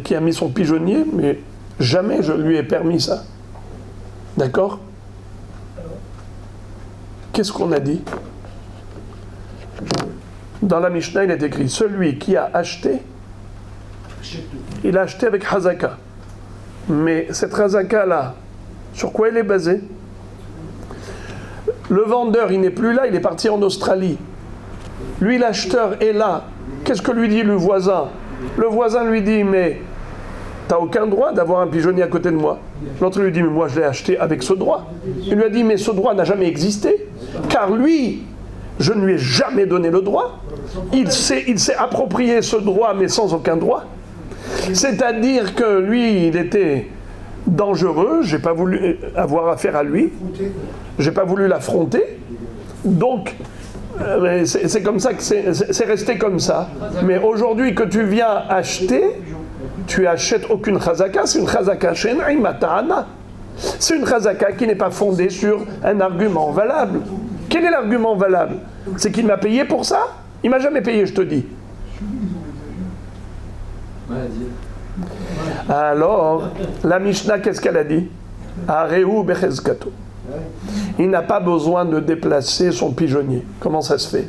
qui a mis son pigeonnier, mais jamais je lui ai permis ça. D'accord? Qu'est-ce qu'on a dit? Dans la Mishnah, il est écrit, celui qui a acheté, il a acheté avec Hazaka. Mais cette Hazaka-là, sur quoi elle est basée? Le vendeur, il n'est plus là, il est parti en Australie. Lui, l'acheteur est là. Qu'est-ce que lui dit le voisin? Le voisin lui dit, mais t'as aucun droit d'avoir un pigeonnier à côté de moi. L'autre lui dit, mais moi je l'ai acheté avec ce droit. Il lui a dit, mais ce droit n'a jamais existé. Car lui, je ne lui ai jamais donné le droit. Il s'est approprié ce droit, mais sans aucun droit. C'est-à-dire que lui, il était dangereux, j'ai pas voulu avoir affaire à lui, j'ai pas voulu l'affronter. Donc, c'est comme ça que c'est resté comme ça. Mais aujourd'hui que tu viens acheter, tu achètes aucune chazaka, c'est une chazaka she'en mata'ana. C'est une chazaka qui n'est pas fondée sur un argument valable. Quel est l'argument valable? C'est qu'il m'a payé pour ça? Il m'a jamais payé, je te dis. Alors, la Mishnah, qu'est-ce qu'elle a dit? Areu bechezkato. Il n'a pas besoin de déplacer son pigeonnier. Comment ça se fait?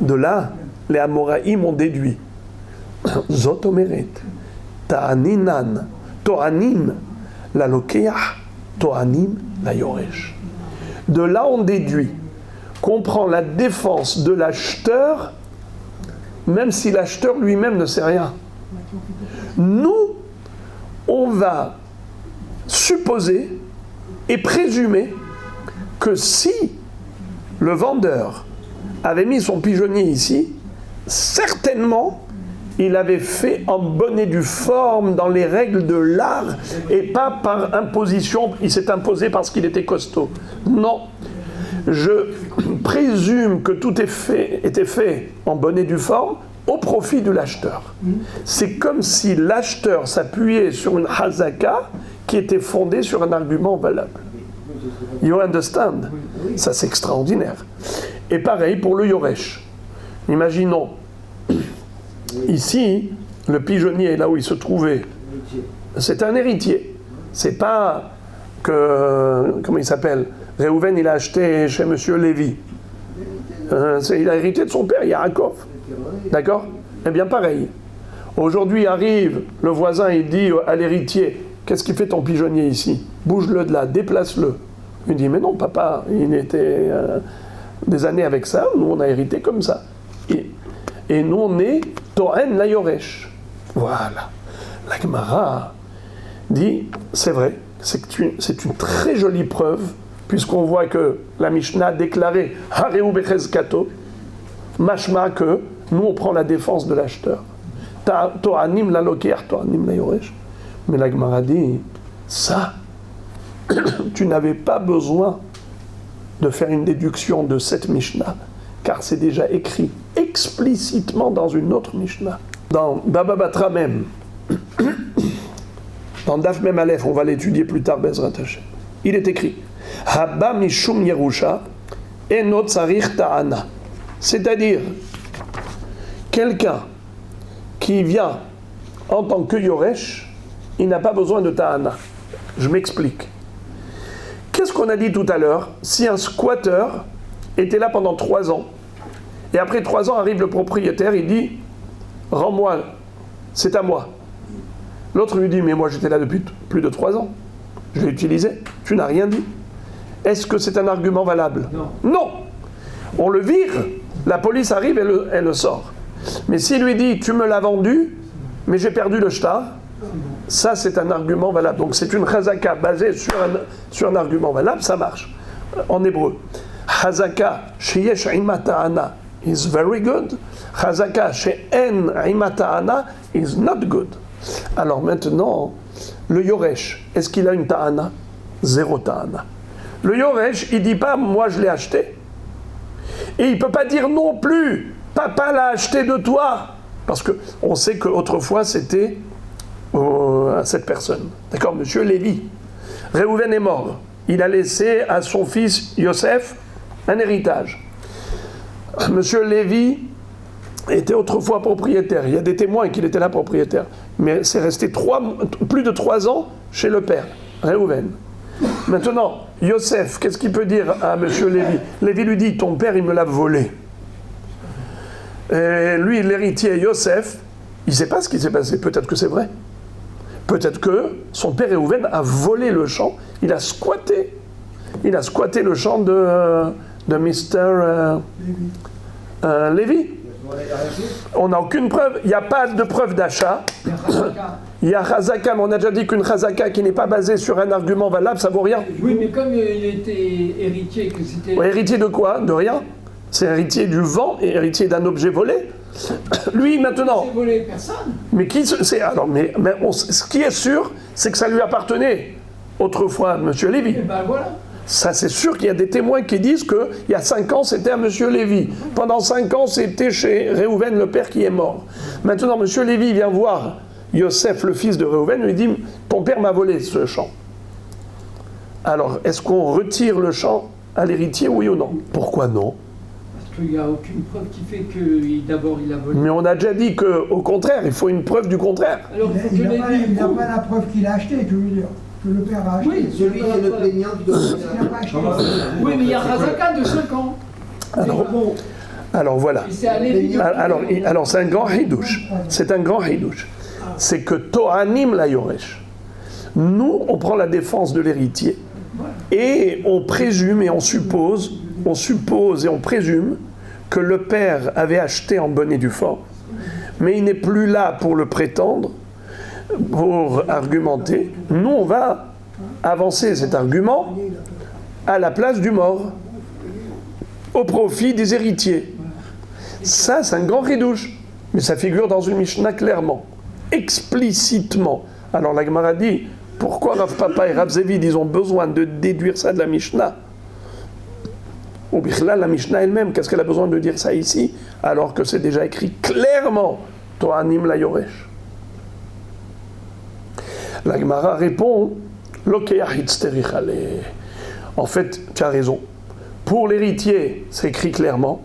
De là, les Amoraïm ont déduit. Zot omeret. ta'aninan, to'anim la lokeach, to'anim la yoresh. De là, on déduit qu'on prend la défense de l'acheteur, même si l'acheteur lui-même ne sait rien. Nous, on va supposer et présumer que si le vendeur avait mis son pigeonnier ici, certainement, il avait fait en bonne et due forme dans les règles de l'art et pas par imposition, il s'est imposé parce qu'il était costaud. Non, je présume que tout était fait en bonne et due forme au profit de l'acheteur. C'est comme si l'acheteur s'appuyait sur une hazaka qui était fondée sur un argument valable. You understand? Ça, c'est extraordinaire. Et pareil pour le yoresh. Imaginons, ici, le pigeonnier, là où il se trouvait, c'est un héritier. C'est pas que, comment il s'appelle, Réhouven, il a acheté chez Monsieur Lévi. Il a hérité de son père, Yaakov. D'accord? Eh bien, pareil. Aujourd'hui arrive le voisin et dit à l'héritier, qu'est-ce qui fait ton pigeonnier ici? Bouge-le de là, déplace-le. Il dit, mais non, papa, il était des années avec ça, nous on a hérité comme ça. Et nous on est Tohen la Yoresh. Voilà. La Gemara dit, c'est vrai, c'est une très jolie preuve, puisqu'on voit que la Mishnah a déclaré Hareu bechezkato, mashma que nous on prend la défense de l'acheteur. Tohanim la lokeach, tohanim la Yoresh. Mais la Gemara dit, ça, tu n'avais pas besoin de faire une déduction de cette Mishnah, car c'est déjà écrit explicitement dans une autre Mishnah. Dans Baba Batra même, dans Daf Mem Aleph, on va l'étudier plus tard, Bezrat Hashem. Il est écrit Haba Mishum Yerusha Enot Sarich Ta'ana. C'est-à-dire, quelqu'un qui vient en tant que Yoresh, il n'a pas besoin de Ta'ana. Je m'explique. Qu'est-ce qu'on a dit tout à l'heure? Si un squatteur était là pendant 3 ans, et après 3 ans arrive le propriétaire, il dit « Rends-moi, c'est à moi ». L'autre lui dit « Mais moi j'étais là depuis plus de 3 ans, je l'ai utilisé, tu n'as rien dit ». Est-ce que c'est un argument valable? Non. On le vire, la police arrive et elle le sort. Mais s'il lui dit « Tu me l'as vendu, mais j'ai perdu le shtar », ça c'est un argument valable. Donc c'est une chazaka basée sur un argument valable, ça marche. En hébreu, chazaka sheyesh ima ta'ana is very good, chazaka she'en ima ta'ana is not good. Alors maintenant, le yoresh, est-ce qu'il a une ta'ana? Zéro ta'ana. Le yoresh, il dit pas moi je l'ai acheté, et il peut pas dire non plus papa l'a acheté de toi, parce que on sait qu'autrefois c'était à cette personne. D'accord, monsieur Lévi. Réhouven est mort. Il a laissé à son fils Yosef un héritage. Monsieur Lévi était autrefois propriétaire. Il y a des témoins qu'il était là propriétaire. Mais c'est resté plus de 3 ans chez le père, Réhouven. Maintenant, Yosef, qu'est-ce qu'il peut dire à monsieur Lévi? Lévi lui dit, ton père, il me l'a volé. Et lui, l'héritier Yosef, il ne sait pas ce qui s'est passé. Peut-être que c'est vrai. Peut-être que son père Réhouven a volé le champ, il a squatté le champ de Mr. Lévi. On n'a aucune preuve, il n'y a pas de preuve d'achat. Il y a Chazaka, mais on a déjà dit qu'une Chazaka qui n'est pas basée sur un argument valable, ça vaut rien. Oui, mais comme il était héritier, que c'était... Ouais, héritier de quoi? De rien. C'est héritier du vent et héritier d'un objet volé. Lui, maintenant... C'est volé personne. Mais qui c'est alors, ce qui est sûr, c'est que ça lui appartenait autrefois à M. Lévi. Et ben voilà. Ça, c'est sûr qu'il y a des témoins qui disent qu'il y a 5 ans, c'était à M. Lévi. Pendant 5 ans, c'était chez Réhouven, le père qui est mort. Maintenant, M. Lévi vient voir Yosef, le fils de Réhouven, lui dit « Ton père m'a volé ce champ. » Alors, est-ce qu'on retire le champ à l'héritier, oui ou non? Pourquoi non? Parce qu'il n'y a aucune preuve qui fait que d'abord il a volé. Mais on a déjà dit qu'au contraire, il faut une preuve du contraire. Alors, il faut que il n'a pas la preuve qu'il a acheté, je veux dire. Que le père a acheté. Oui, Celui qui est le plaignant qui doit Il n'a pas acheté. Oui, mais il y a Razaka de 5 ans. Alors voilà. Et c'est à Lévi. Alors c'est un grand hidouche. C'est un grand hidouche. c'est que To'anim la Yoresh. Nous, on prend la défense de l'héritier et on présume et on suppose et on présume que le père avait acheté en bonne et due forme, mais il n'est plus là pour le prétendre, pour argumenter. Nous, on va avancer cet argument à la place du mort, au profit des héritiers. Ça, c'est un grand ridouche, mais ça figure dans une Mishnah clairement, explicitement. Alors la Gemara dit, pourquoi Rav Papa et Rav Zevid, ils ont besoin de déduire ça de la Mishnah? Ou bien la Mishnah elle-même, qu'est-ce qu'elle a besoin de dire ça ici, alors que c'est déjà écrit clairement, To'anim la Yoresh. La Gemara répond, en fait, tu as raison. Pour l'héritier, c'est écrit clairement,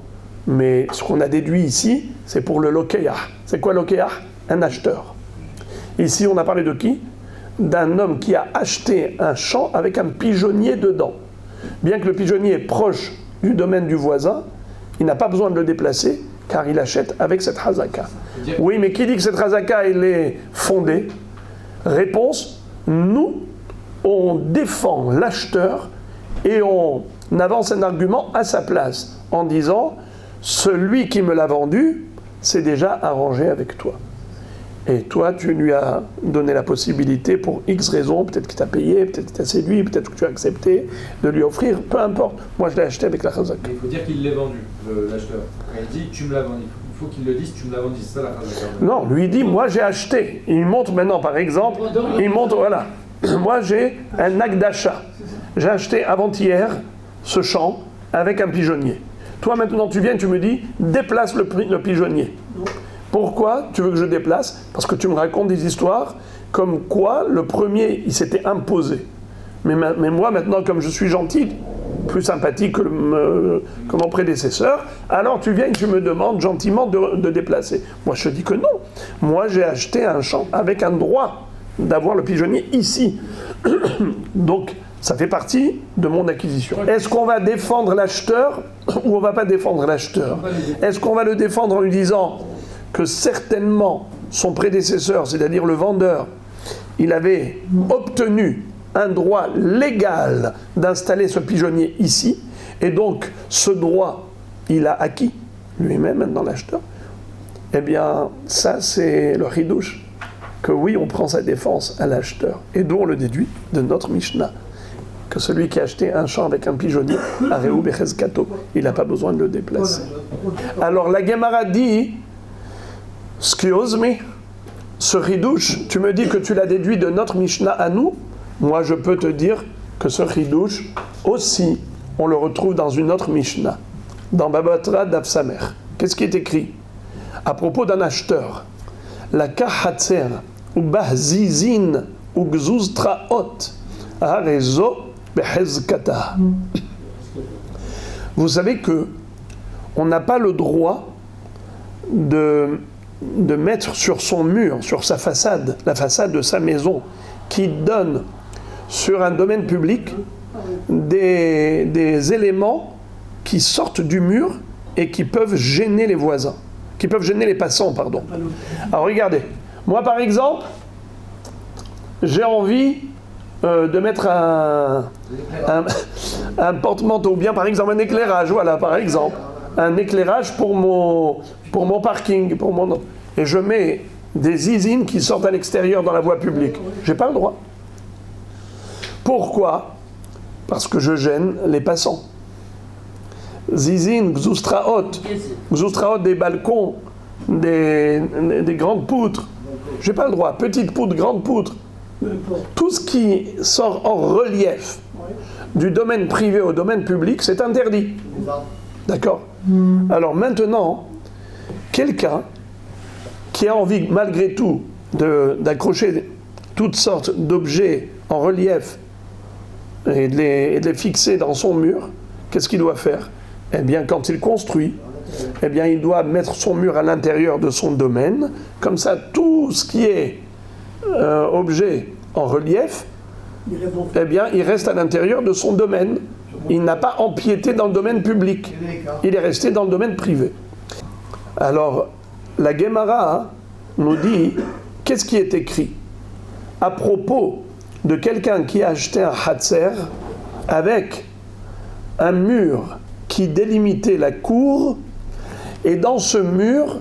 mais ce qu'on a déduit ici, c'est pour le Lokeyah. C'est quoi Lokeyah? Un acheteur. Ici, on a parlé de qui? D'un homme qui a acheté un champ avec un pigeonnier dedans. Bien que le pigeonnier est proche du domaine du voisin, il n'a pas besoin de le déplacer, car il achète avec cette hazaka. Oui, mais qui dit que cette hazaka, elle est fondée? Réponse, nous, on défend l'acheteur et on avance un argument à sa place, en disant, celui qui me l'a vendu, c'est déjà arrangé avec toi. Et toi, tu lui as donné la possibilité, pour X raisons, peut-être qu'il t'a payé, peut-être qu'il t'a séduit, peut-être que tu as accepté de lui offrir, peu importe. Moi, je l'ai acheté avec la chazaka. Il faut dire qu'il l'ait vendu, l'acheteur. Quand il dit, tu me l'as vendu. Il faut qu'il le dise, tu me l'as vendu, c'est ça la chazaka. Non, lui dit, moi, j'ai acheté. Il montre maintenant, par exemple, il montre, voilà. Moi, j'ai un acte d'achat. J'ai acheté avant-hier ce champ avec un pigeonnier. Toi, maintenant, tu viens, tu me dis, déplace le pigeonnier. Pourquoi tu veux que je déplace? Parce que tu me racontes des histoires comme quoi le premier, il s'était imposé. Mais moi, maintenant, comme je suis gentil, plus sympathique que mon prédécesseur, alors tu viens et tu me demandes gentiment de déplacer. Moi, je te dis que non. Moi, j'ai acheté un champ avec un droit d'avoir le pigeonnier ici. Donc, ça fait partie de mon acquisition. Est-ce qu'on va défendre l'acheteur ou on ne va pas défendre l'acheteur? Est-ce qu'on va le défendre en lui disant que certainement son prédécesseur, c'est-à-dire le vendeur, il avait obtenu un droit légal d'installer ce pigeonnier ici, et donc ce droit, il a acquis lui-même dans l'acheteur? Eh bien, ça c'est le ridouche, que oui, on prend sa défense à l'acheteur, et d'où on le déduit de notre Mishnah, que celui qui a acheté un champ avec un pigeonnier, Areu Bechezkato, il n'a pas besoin de le déplacer. Alors la Gemara dit, excuse me, ce ridouche, tu me dis que tu l'as déduit de notre Mishnah à nous. Moi, je peux te dire que ce ridouche, aussi, on le retrouve dans une autre Mishnah, dans Babatra d'Afsamer. Qu'est-ce qui est écrit à propos d'un acheteur? La kahatzer, ou bahzizin, ou gzuztraot, harezo behezkata. Vous savez que on n'a pas le droit de mettre sur son mur, sur sa façade, la façade de sa maison, qui donne sur un domaine public, des éléments qui sortent du mur et qui peuvent gêner les voisins, qui peuvent gêner les passants, pardon. Alors regardez, moi par exemple, j'ai envie de mettre un porte-manteau, ou bien par exemple un éclairage, voilà, par exemple, un éclairage pour mon parking, et je mets des zizines qui sortent à l'extérieur dans la voie publique. J'ai pas le droit. Pourquoi? Parce que je gêne les passants. Zizine, gzoustraot, des balcons, des grandes poutres. J'ai pas le droit. Petite poutre, grande poutre. Tout ce qui sort en relief du domaine privé au domaine public, c'est interdit. D'accord? Alors maintenant, quelqu'un qui a envie, malgré tout, d'accrocher toutes sortes d'objets en relief et de les fixer dans son mur, qu'est-ce qu'il doit faire? Eh bien, quand il construit, eh bien, il doit mettre son mur à l'intérieur de son domaine. Comme ça, tout ce qui est objet en relief, eh bien, il reste à l'intérieur de son domaine. Il n'a pas empiété dans le domaine public. Il est resté dans le domaine privé. Alors, la Gemara nous dit qu'est-ce qui est écrit à propos de quelqu'un qui a acheté un Hatzer avec un mur qui délimitait la cour, et dans ce mur,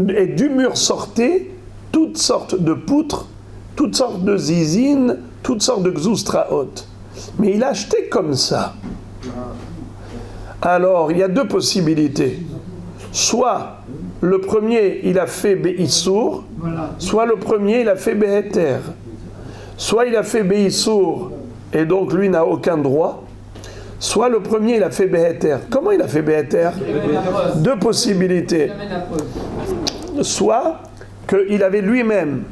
et du mur sortaient toutes sortes de poutres, toutes sortes de zizines, toutes sortes de gzoustraot. Mais il a acheté comme ça. Alors, il y a deux possibilités. Soit le premier, il a fait Be'issour, soit le premier, il a fait Be'heter. Soit il a fait Be'issour, et donc lui n'a aucun droit, soit le premier, il a fait Be'heter. Comment il a fait Be'heter? Deux possibilités. Soit qu'il avait lui-même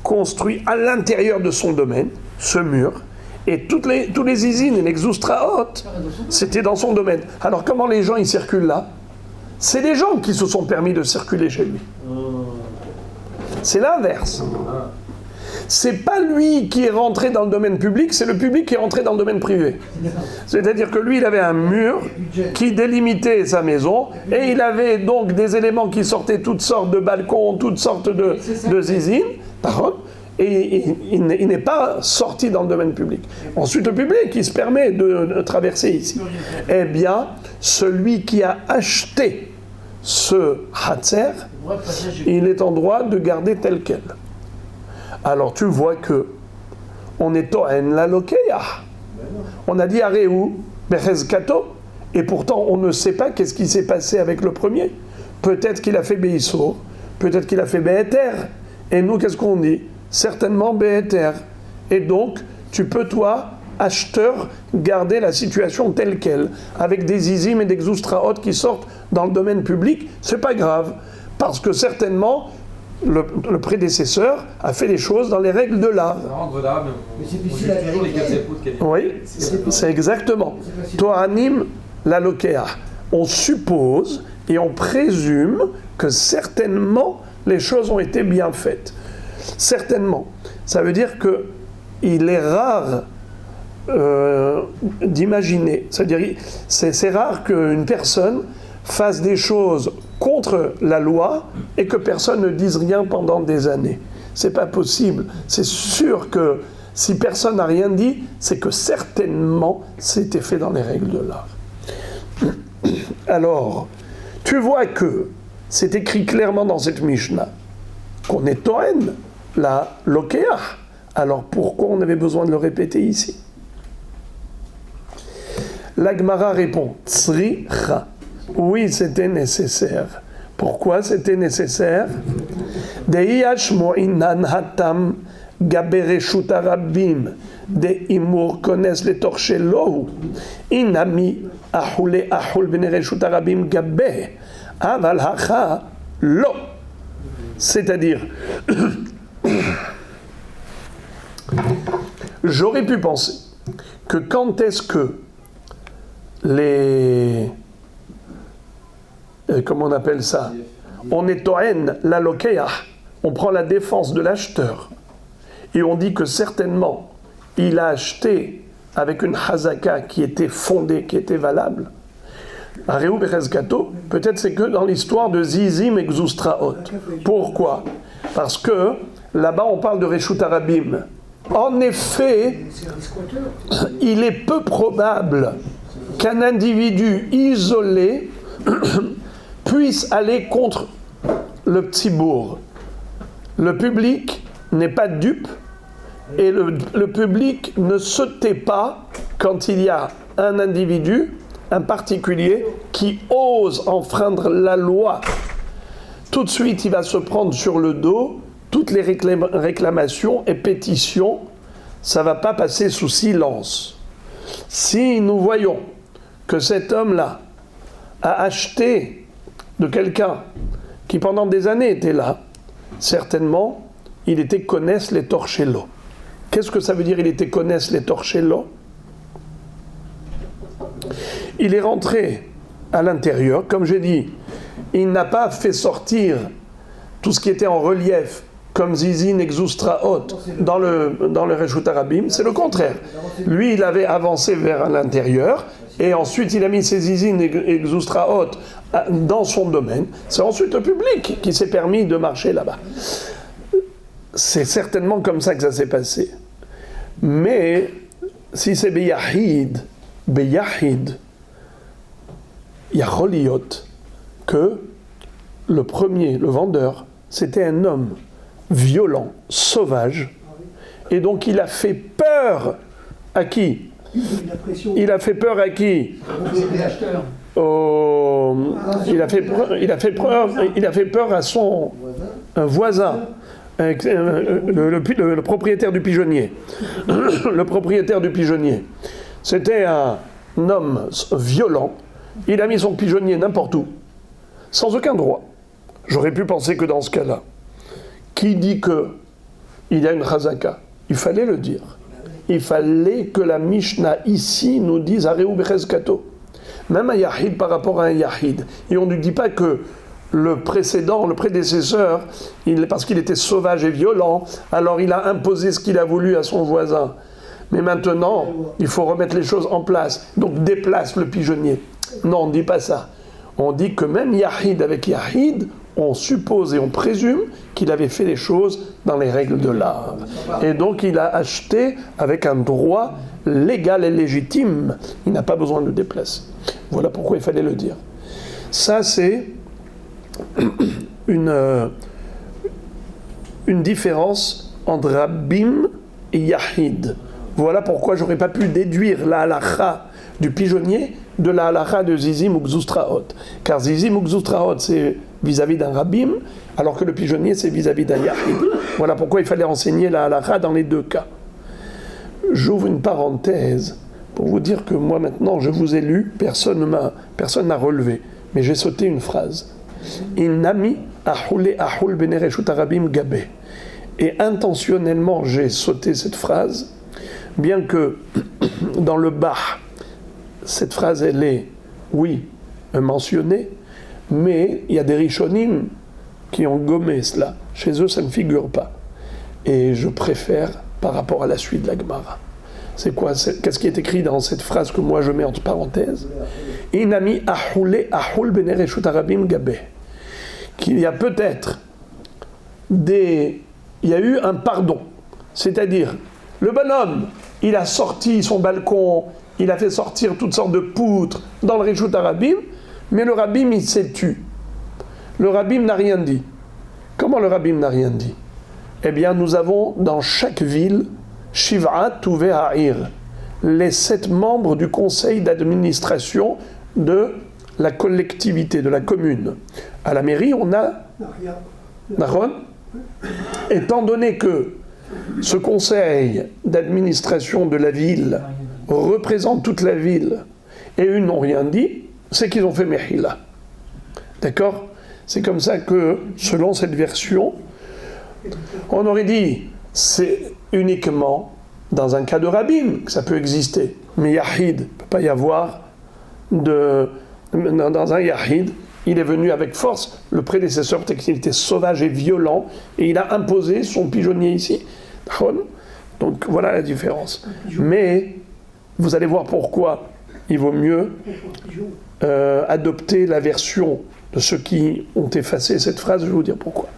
construit à l'intérieur de son domaine, ce mur, et tous les zizines et les xoustraot, c'était dans son domaine. Alors comment les gens ils circulent là? C'est les gens qui se sont permis de circuler chez lui. C'est l'inverse. C'est pas lui qui est rentré dans le domaine public, c'est le public qui est rentré dans le domaine privé. C'est-à-dire que lui, il avait un mur qui délimitait sa maison, et il avait donc des éléments qui sortaient, toutes sortes de balcons, toutes sortes de zizines, et il n'est pas sorti dans le domaine public. Ensuite, le public qui se permet de traverser ici. Eh bien, celui qui a acheté ce Hatzer, il est en droit de garder tel quel. Alors tu vois que on est Toen la Lokeya. On a dit Areu, Berezkato, et pourtant on ne sait pas qu'est-ce qui s'est passé avec le premier. Peut-être qu'il a fait Beissour, peut-être qu'il a fait Be'heter. Et nous, qu'est-ce qu'on dit? Certainement Be'heter. Et donc, tu peux, toi, acheteur, garder la situation telle qu'elle, avec des zizim et des xoustraot qui sortent dans le domaine public, c'est pas grave. Parce que certainement, le prédécesseur a fait les choses dans les règles de l'art. Mais c'est difficile à vérifier. Oui, c'est exactement. Toanim la Lokea. On suppose et on présume que certainement les choses ont été bien faites. Certainement. Ça veut dire qu'il est rare d'imaginer. C'est-à-dire, c'est rare qu'une personne fasse des choses contre la loi et que personne ne dise rien pendant des années. C'est pas possible. C'est sûr que si personne n'a rien dit, c'est que certainement c'était fait dans les règles de l'art. Alors, tu vois que c'est écrit clairement dans cette Mishnah qu'on est Toen, la Lokea. Alors pourquoi on avait besoin de le répéter ici? La Gemara répond Tzricha. Oui, c'était nécessaire. Pourquoi c'était nécessaire? Deiach mo'inan hatam gabereshut arabim de imur connaissent les torchelohu inami ahule ahul benereshut arabim gabe aval hacha lo. C'est-à-dire, j'aurais pu penser que quand est-ce que les... comment on appelle ça? On est Toen, la Lokeya, on prend la défense de l'acheteur et on dit que certainement il a acheté avec une Hazaka qui était fondée, qui était valable. Areu Berezkato, peut-être c'est que dans l'histoire de Zizim et Xoustraot. Pourquoi? Parce que là-bas on parle de Reshut Arabim. En effet, il est peu probable qu'un individu isolé puisse aller contre le petit bourg. Le public n'est pas dupe et le public ne se tait pas quand il y a un individu, un particulier, qui ose enfreindre la loi. Tout de suite, il va se prendre sur le dos toutes les réclamations et pétitions. Ça ne va pas passer sous silence. Si nous voyons que cet homme-là a acheté de quelqu'un qui pendant des années était là, certainement, il était connaisse les torchello. Qu'est-ce que ça veut dire, il était connaisse les torchello? Il est rentré à l'intérieur, comme j'ai dit, il n'a pas fait sortir tout ce qui était en relief, comme Zizin et Xoustraot, dans le Reshut Arabim, c'est le contraire. Lui, il avait avancé vers l'intérieur, et ensuite il a mis ses Zizin et Xoustraot dans son domaine. C'est ensuite le public qui s'est permis de marcher là-bas. c'est certainement comme ça que ça s'est passé. Mais si c'est Beyahid, Yacholiot, que le premier, le vendeur, c'était un homme violent, sauvage, et donc il a fait peur à qui? Il a fait peur à qui? Il a fait peur à son voisin, le propriétaire du pigeonnier. Le propriétaire du pigeonnier. C'était un homme violent. Il a mis son pigeonnier n'importe où, sans aucun droit. J'aurais pu penser que dans ce cas-là, qui dit qu'il y a une chazaka? Il fallait le dire. Il fallait que la Mishnah ici nous dise Areu Bechezkato. Même un Yahid par rapport à un Yahid. Et on ne dit pas que le prédécesseur, parce qu'il était sauvage et violent, alors il a imposé ce qu'il a voulu à son voisin. Mais maintenant, il faut remettre les choses en place. Donc déplace le pigeonnier. Non, on ne dit pas ça. On dit que même Yahid avec Yahid, on suppose et on présume qu'il avait fait les choses dans les règles de l'art. Et donc il a acheté avec un droit légal et légitime. Il n'a pas besoin de déplacer. Voilà pourquoi il fallait le dire. Ça, c'est une différence entre Rabbim et Yahid. Voilà pourquoi j'aurais pas pu déduire la halacha du pigeonnier de la halacha de Zizi Mukzustraot. Car Zizi Mukzustraot, c'est vis-à-vis d'un Rabbim, alors que le pigeonnier, c'est vis-à-vis d'un Yahid. Voilà pourquoi il fallait enseigner la halacha dans les deux cas. J'ouvre une parenthèse pour vous dire que moi maintenant, je vous ai lu, personne n'a relevé, mais j'ai sauté une phrase. Inami ahule ahul benereshut arabim gabe. Et intentionnellement, j'ai sauté cette phrase, bien que dans le bas, cette phrase, elle est, oui, mentionnée, mais il y a des rishonim qui ont gommé cela. Chez eux, ça ne figure pas. Et je préfère par rapport à la suite de la Gemara. C'est quoi? Qu'est-ce qui est écrit dans cette phrase que moi je mets entre parenthèses? Inami ahule ahul benereshut arabim gabe. Qu'il y a peut-être il y a eu un pardon. C'est-à-dire, le bonhomme, il a sorti son balcon, il a fait sortir toutes sortes de poutres dans le Reshut Arabim, mais le Rabbim, il s'est tu. Le Rabbim n'a rien dit. Comment le Rabbim n'a rien dit? Eh bien, nous avons dans chaque ville, Shiv'at Tuve Ha'ir, les 7 membres du conseil d'administration de la collectivité, de la commune. À la mairie, on a... D'accord ? Étant donné que ce conseil d'administration de la ville représente toute la ville et eux n'ont rien dit, c'est qu'ils ont fait Mehila. D'accord? C'est comme ça que, selon cette version, on aurait dit c'est uniquement dans un cas de rabbin que ça peut exister. Mais Yahid, il ne peut pas y avoir dans un Yahid, il est venu avec force, le prédécesseur peut-être qu'il était sauvage et violent, et il a imposé son pigeonnier ici. Donc voilà la différence. Mais vous allez voir pourquoi il vaut mieux adopter la version de ceux qui ont effacé cette phrase. Je vais vous dire pourquoi.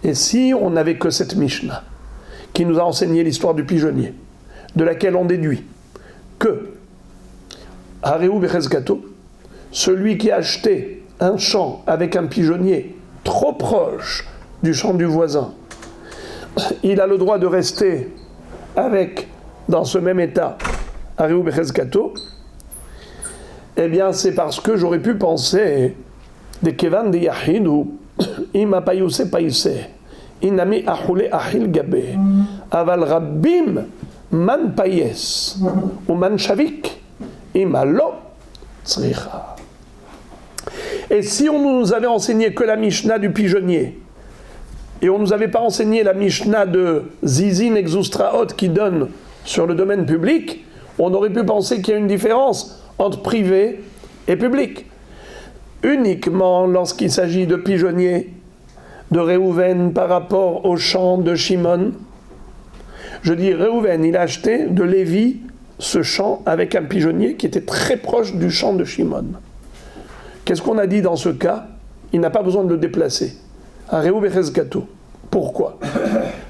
Et si on n'avait que cette Mishnah qui nous a enseigné l'histoire du pigeonnier, de laquelle on déduit que Hareu Bechezkato, celui qui a acheté un champ avec un pigeonnier trop proche du champ du voisin, il a le droit de rester dans ce même état, Hareu Bechezkato. Eh bien, c'est parce que j'aurais pu penser des Kevan de Yahid ou Ima Payuse Payuse, Inami Ahule Ahil Gabe, Aval Rabbim Man Payes, ou Man Shavik, Ima Lo Tzricha. Et si on nous avait enseigné que la Mishnah du pigeonnier, et on ne nous avait pas enseigné la Mishnah de Zizin Exustraot qui donne sur le domaine public, on aurait pu penser qu'il y a une différence entre privé et public. Uniquement lorsqu'il s'agit de pigeonniers de Réhouven par rapport au champ de Shimon. Je dis Réhouven, il a acheté de Lévi ce champ avec un pigeonnier qui était très proche du champ de Shimon. Qu'est-ce qu'on a dit dans ce cas? Il n'a pas besoin de le déplacer. Areu Bechezkato. Pourquoi?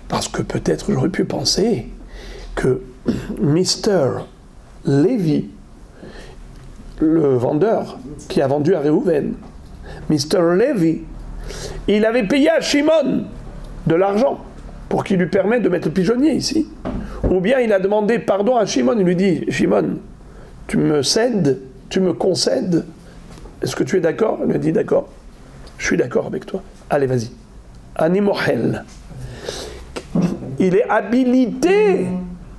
Parce que peut-être j'aurais pu penser que Mr. Lévi, le vendeur qui a vendu à Réhouven, Mr. Lévi, il avait payé à Shimon de l'argent pour qu'il lui permette de mettre le pigeonnier ici. Ou bien il a demandé pardon à Shimon, il lui dit, Shimon, tu me cèdes, tu me concèdes, est-ce que tu es d'accord? Il lui a dit d'accord, je suis d'accord avec toi. Allez, vas-y. Ani Mohel. Il est habilité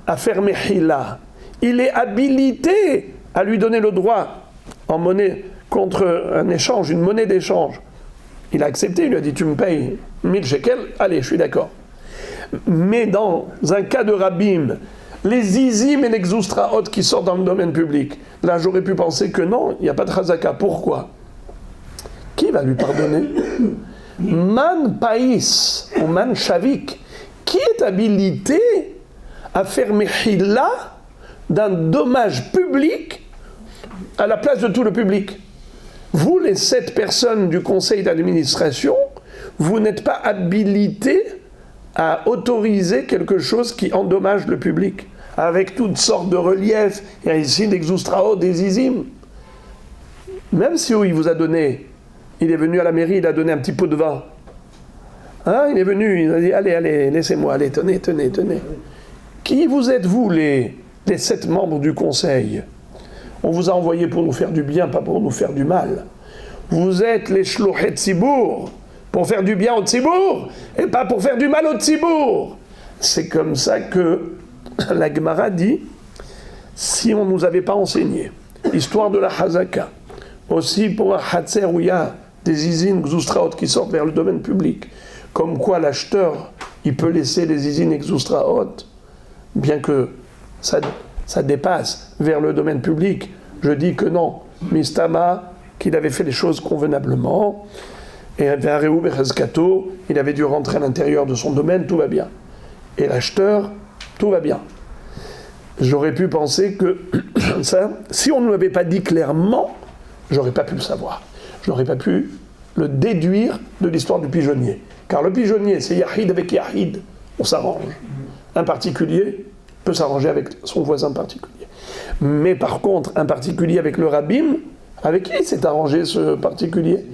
à faire Mechila. Il est habilité à lui donner le droit en monnaie contre un échange, une monnaie d'échange. Il a accepté, il lui a dit tu me payes 1000 shekels, allez, je suis d'accord. Mais dans un cas de Rabim, les izim et les xoustraot qui sortent dans le domaine public, là j'aurais pu penser que non, il n'y a pas de chazaka. Pourquoi? Qui va lui pardonner? Man Païs ou Man Shavik, qui est habilité à faire mechila d'un dommage public à la place de tout le public? Vous, les 7 personnes du conseil d'administration, vous n'êtes pas habilités à autoriser quelque chose qui endommage le public, avec toutes sortes de reliefs, il y a ici des xoustraot, des izim. Même si il vous a donné, il est venu à la mairie, il a donné un petit pot de vin. Hein, il est venu, il a dit, allez, laissez-moi, allez, tenez. Qui vous êtes, vous, les 7 membres du conseil? On vous a envoyé pour nous faire du bien, pas pour nous faire du mal. Vous êtes les shlouchet tzibour, pour faire du bien au tzibour, et pas pour faire du mal au tzibour. C'est comme ça que la Gemara dit, si on ne nous avait pas enseigné l'histoire de la Hazaka, aussi pour un Hatzer où il y a des izines xoustraot qui sortent vers le domaine public, comme quoi l'acheteur, il peut laisser les izines xoustraot, bien que ça dépasse vers le domaine public, je dis que non, Mistama, qu'il avait fait les choses convenablement, et vers Réhou Bechezkato, il avait dû rentrer à l'intérieur de son domaine, tout va bien. Et l'acheteur, tout va bien. J'aurais pu penser que ça, si on ne l'avait pas dit clairement, j'aurais pas pu le savoir. Je n'aurais pas pu le déduire de l'histoire du pigeonnier. Car le pigeonnier, c'est Yahid avec Yahid, on s'arrange. Un particulier peut s'arranger avec son voisin particulier. Mais par contre, un particulier avec le rabbin, avec qui s'est arrangé ce particulier?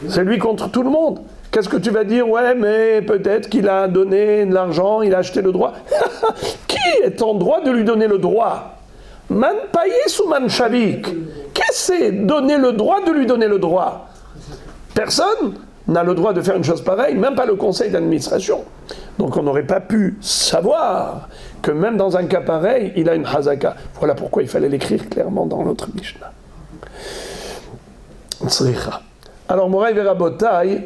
C'est lui contre tout le monde. Qu'est-ce que tu vas dire? Ouais, mais peut-être qu'il a donné de l'argent, il a acheté le droit. Qui est en droit de lui donner le droit? Man Païs ou Man Shavik? Qui c'est donner le droit de lui donner le droit? Personne n'a le droit de faire une chose pareille, même pas le conseil d'administration. Donc on n'aurait pas pu savoir que même dans un cas pareil, il a une hazaka. Voilà pourquoi il fallait l'écrire clairement dans notre Mishnah. Alors, Moraï Verabotai,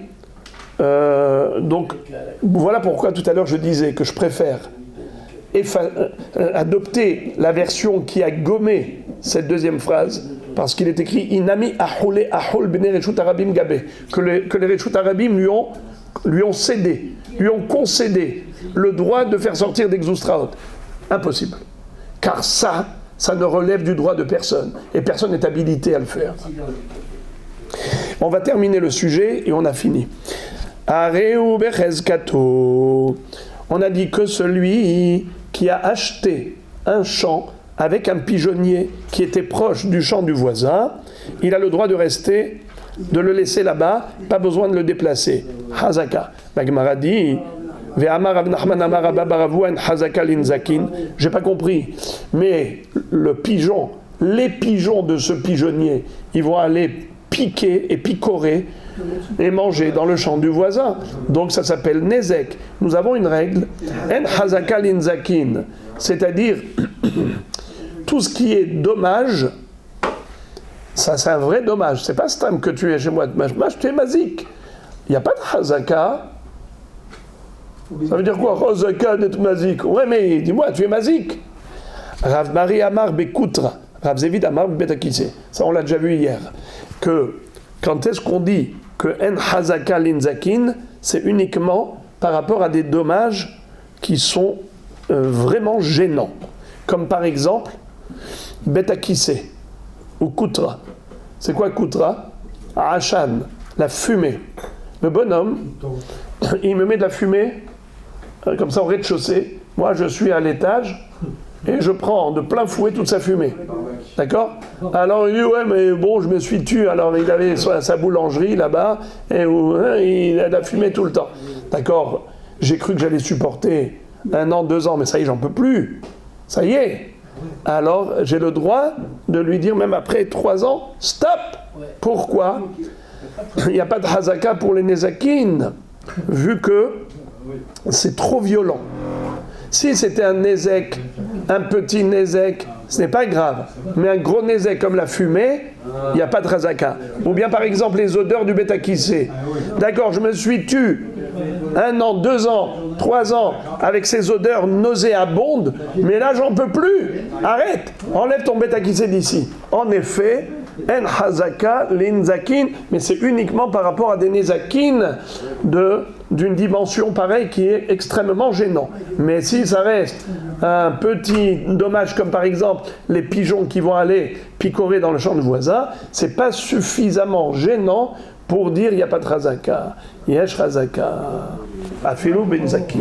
donc voilà pourquoi tout à l'heure je disais que je préfère adopter la version qui a gommé cette deuxième phrase, parce qu'il est écrit Inami ahole ahol bene reshut arabim gabe, que les reshut arabim lui ont cédé, lui ont concédé le droit de faire sortir des xoustraot. Impossible. Car ça ne relève du droit de personne, et personne n'est habilité à le faire. On va terminer le sujet et on a fini. Areu Bechezkato. On a dit que celui qui a acheté un champ avec un pigeonnier qui était proche du champ du voisin, il a le droit de rester, de le laisser là-bas, pas besoin de le déplacer. Hazaka. La Gemara dit, j'ai pas compris, mais les pigeons de ce pigeonnier, ils vont aller piquer et picorer et manger dans le champ du voisin. Donc ça s'appelle Nezek. Nous avons une règle, En Hazaka Linzakin, c'est-à-dire tout ce qui est dommage, ça c'est un vrai dommage. C'est pas stam que tu es chez moi, tu es mazik. Il n'y a pas de Hazaka. Ça veut dire quoi, Hazaka d'être mazik? Ouais, mais dis-moi, tu es mazik. Rav Mari Amar Bekoutra, Rav Zévid Amar Betakise. Ça on l'a déjà vu hier. Que quand est-ce qu'on dit que En Hazaka Linzakin, c'est uniquement par rapport à des dommages qui sont vraiment gênants. Comme par exemple, Betakise ou Koutra. C'est quoi Koutra? Ashan, la fumée. Le bonhomme, il me met de la fumée, comme ça au rez-de-chaussée. Moi, je suis à l'étage et je prends de plein fouet toute sa fumée. D'accord? Alors il dit, ouais, mais bon, je me suis tué. Alors il avait sa boulangerie là-bas et il a de la fumée tout le temps. D'accord? J'ai cru que j'allais supporter 1 an, 2 ans, mais ça y est, j'en peux plus. Ça y est. Alors j'ai le droit de lui dire, même après 3 ans, stop! Pourquoi? Il n'y a pas de hazaka pour les nezakin, vu que c'est trop violent. Si c'était un nézek, un petit nézek, ce n'est pas grave. Mais un gros nézek comme la fumée, il n'y a pas de hazaka. Ou bien par exemple les odeurs du bétakissé. D'accord, je me suis tué 1 an, 2 ans, 3 ans avec ces odeurs nauséabondes, mais là j'en peux plus. Arrête, enlève ton bétakissé d'ici. En effet, en hazaka, l'inzakin, mais c'est uniquement par rapport à des nézakin d'une dimension pareille qui est extrêmement gênant. Mais si ça reste un petit dommage comme par exemple les pigeons qui vont aller picorer dans le champ de voisin, c'est pas suffisamment gênant pour dire il n'y a pas de hazaka. Yesh hazaka. Afilu benzakin.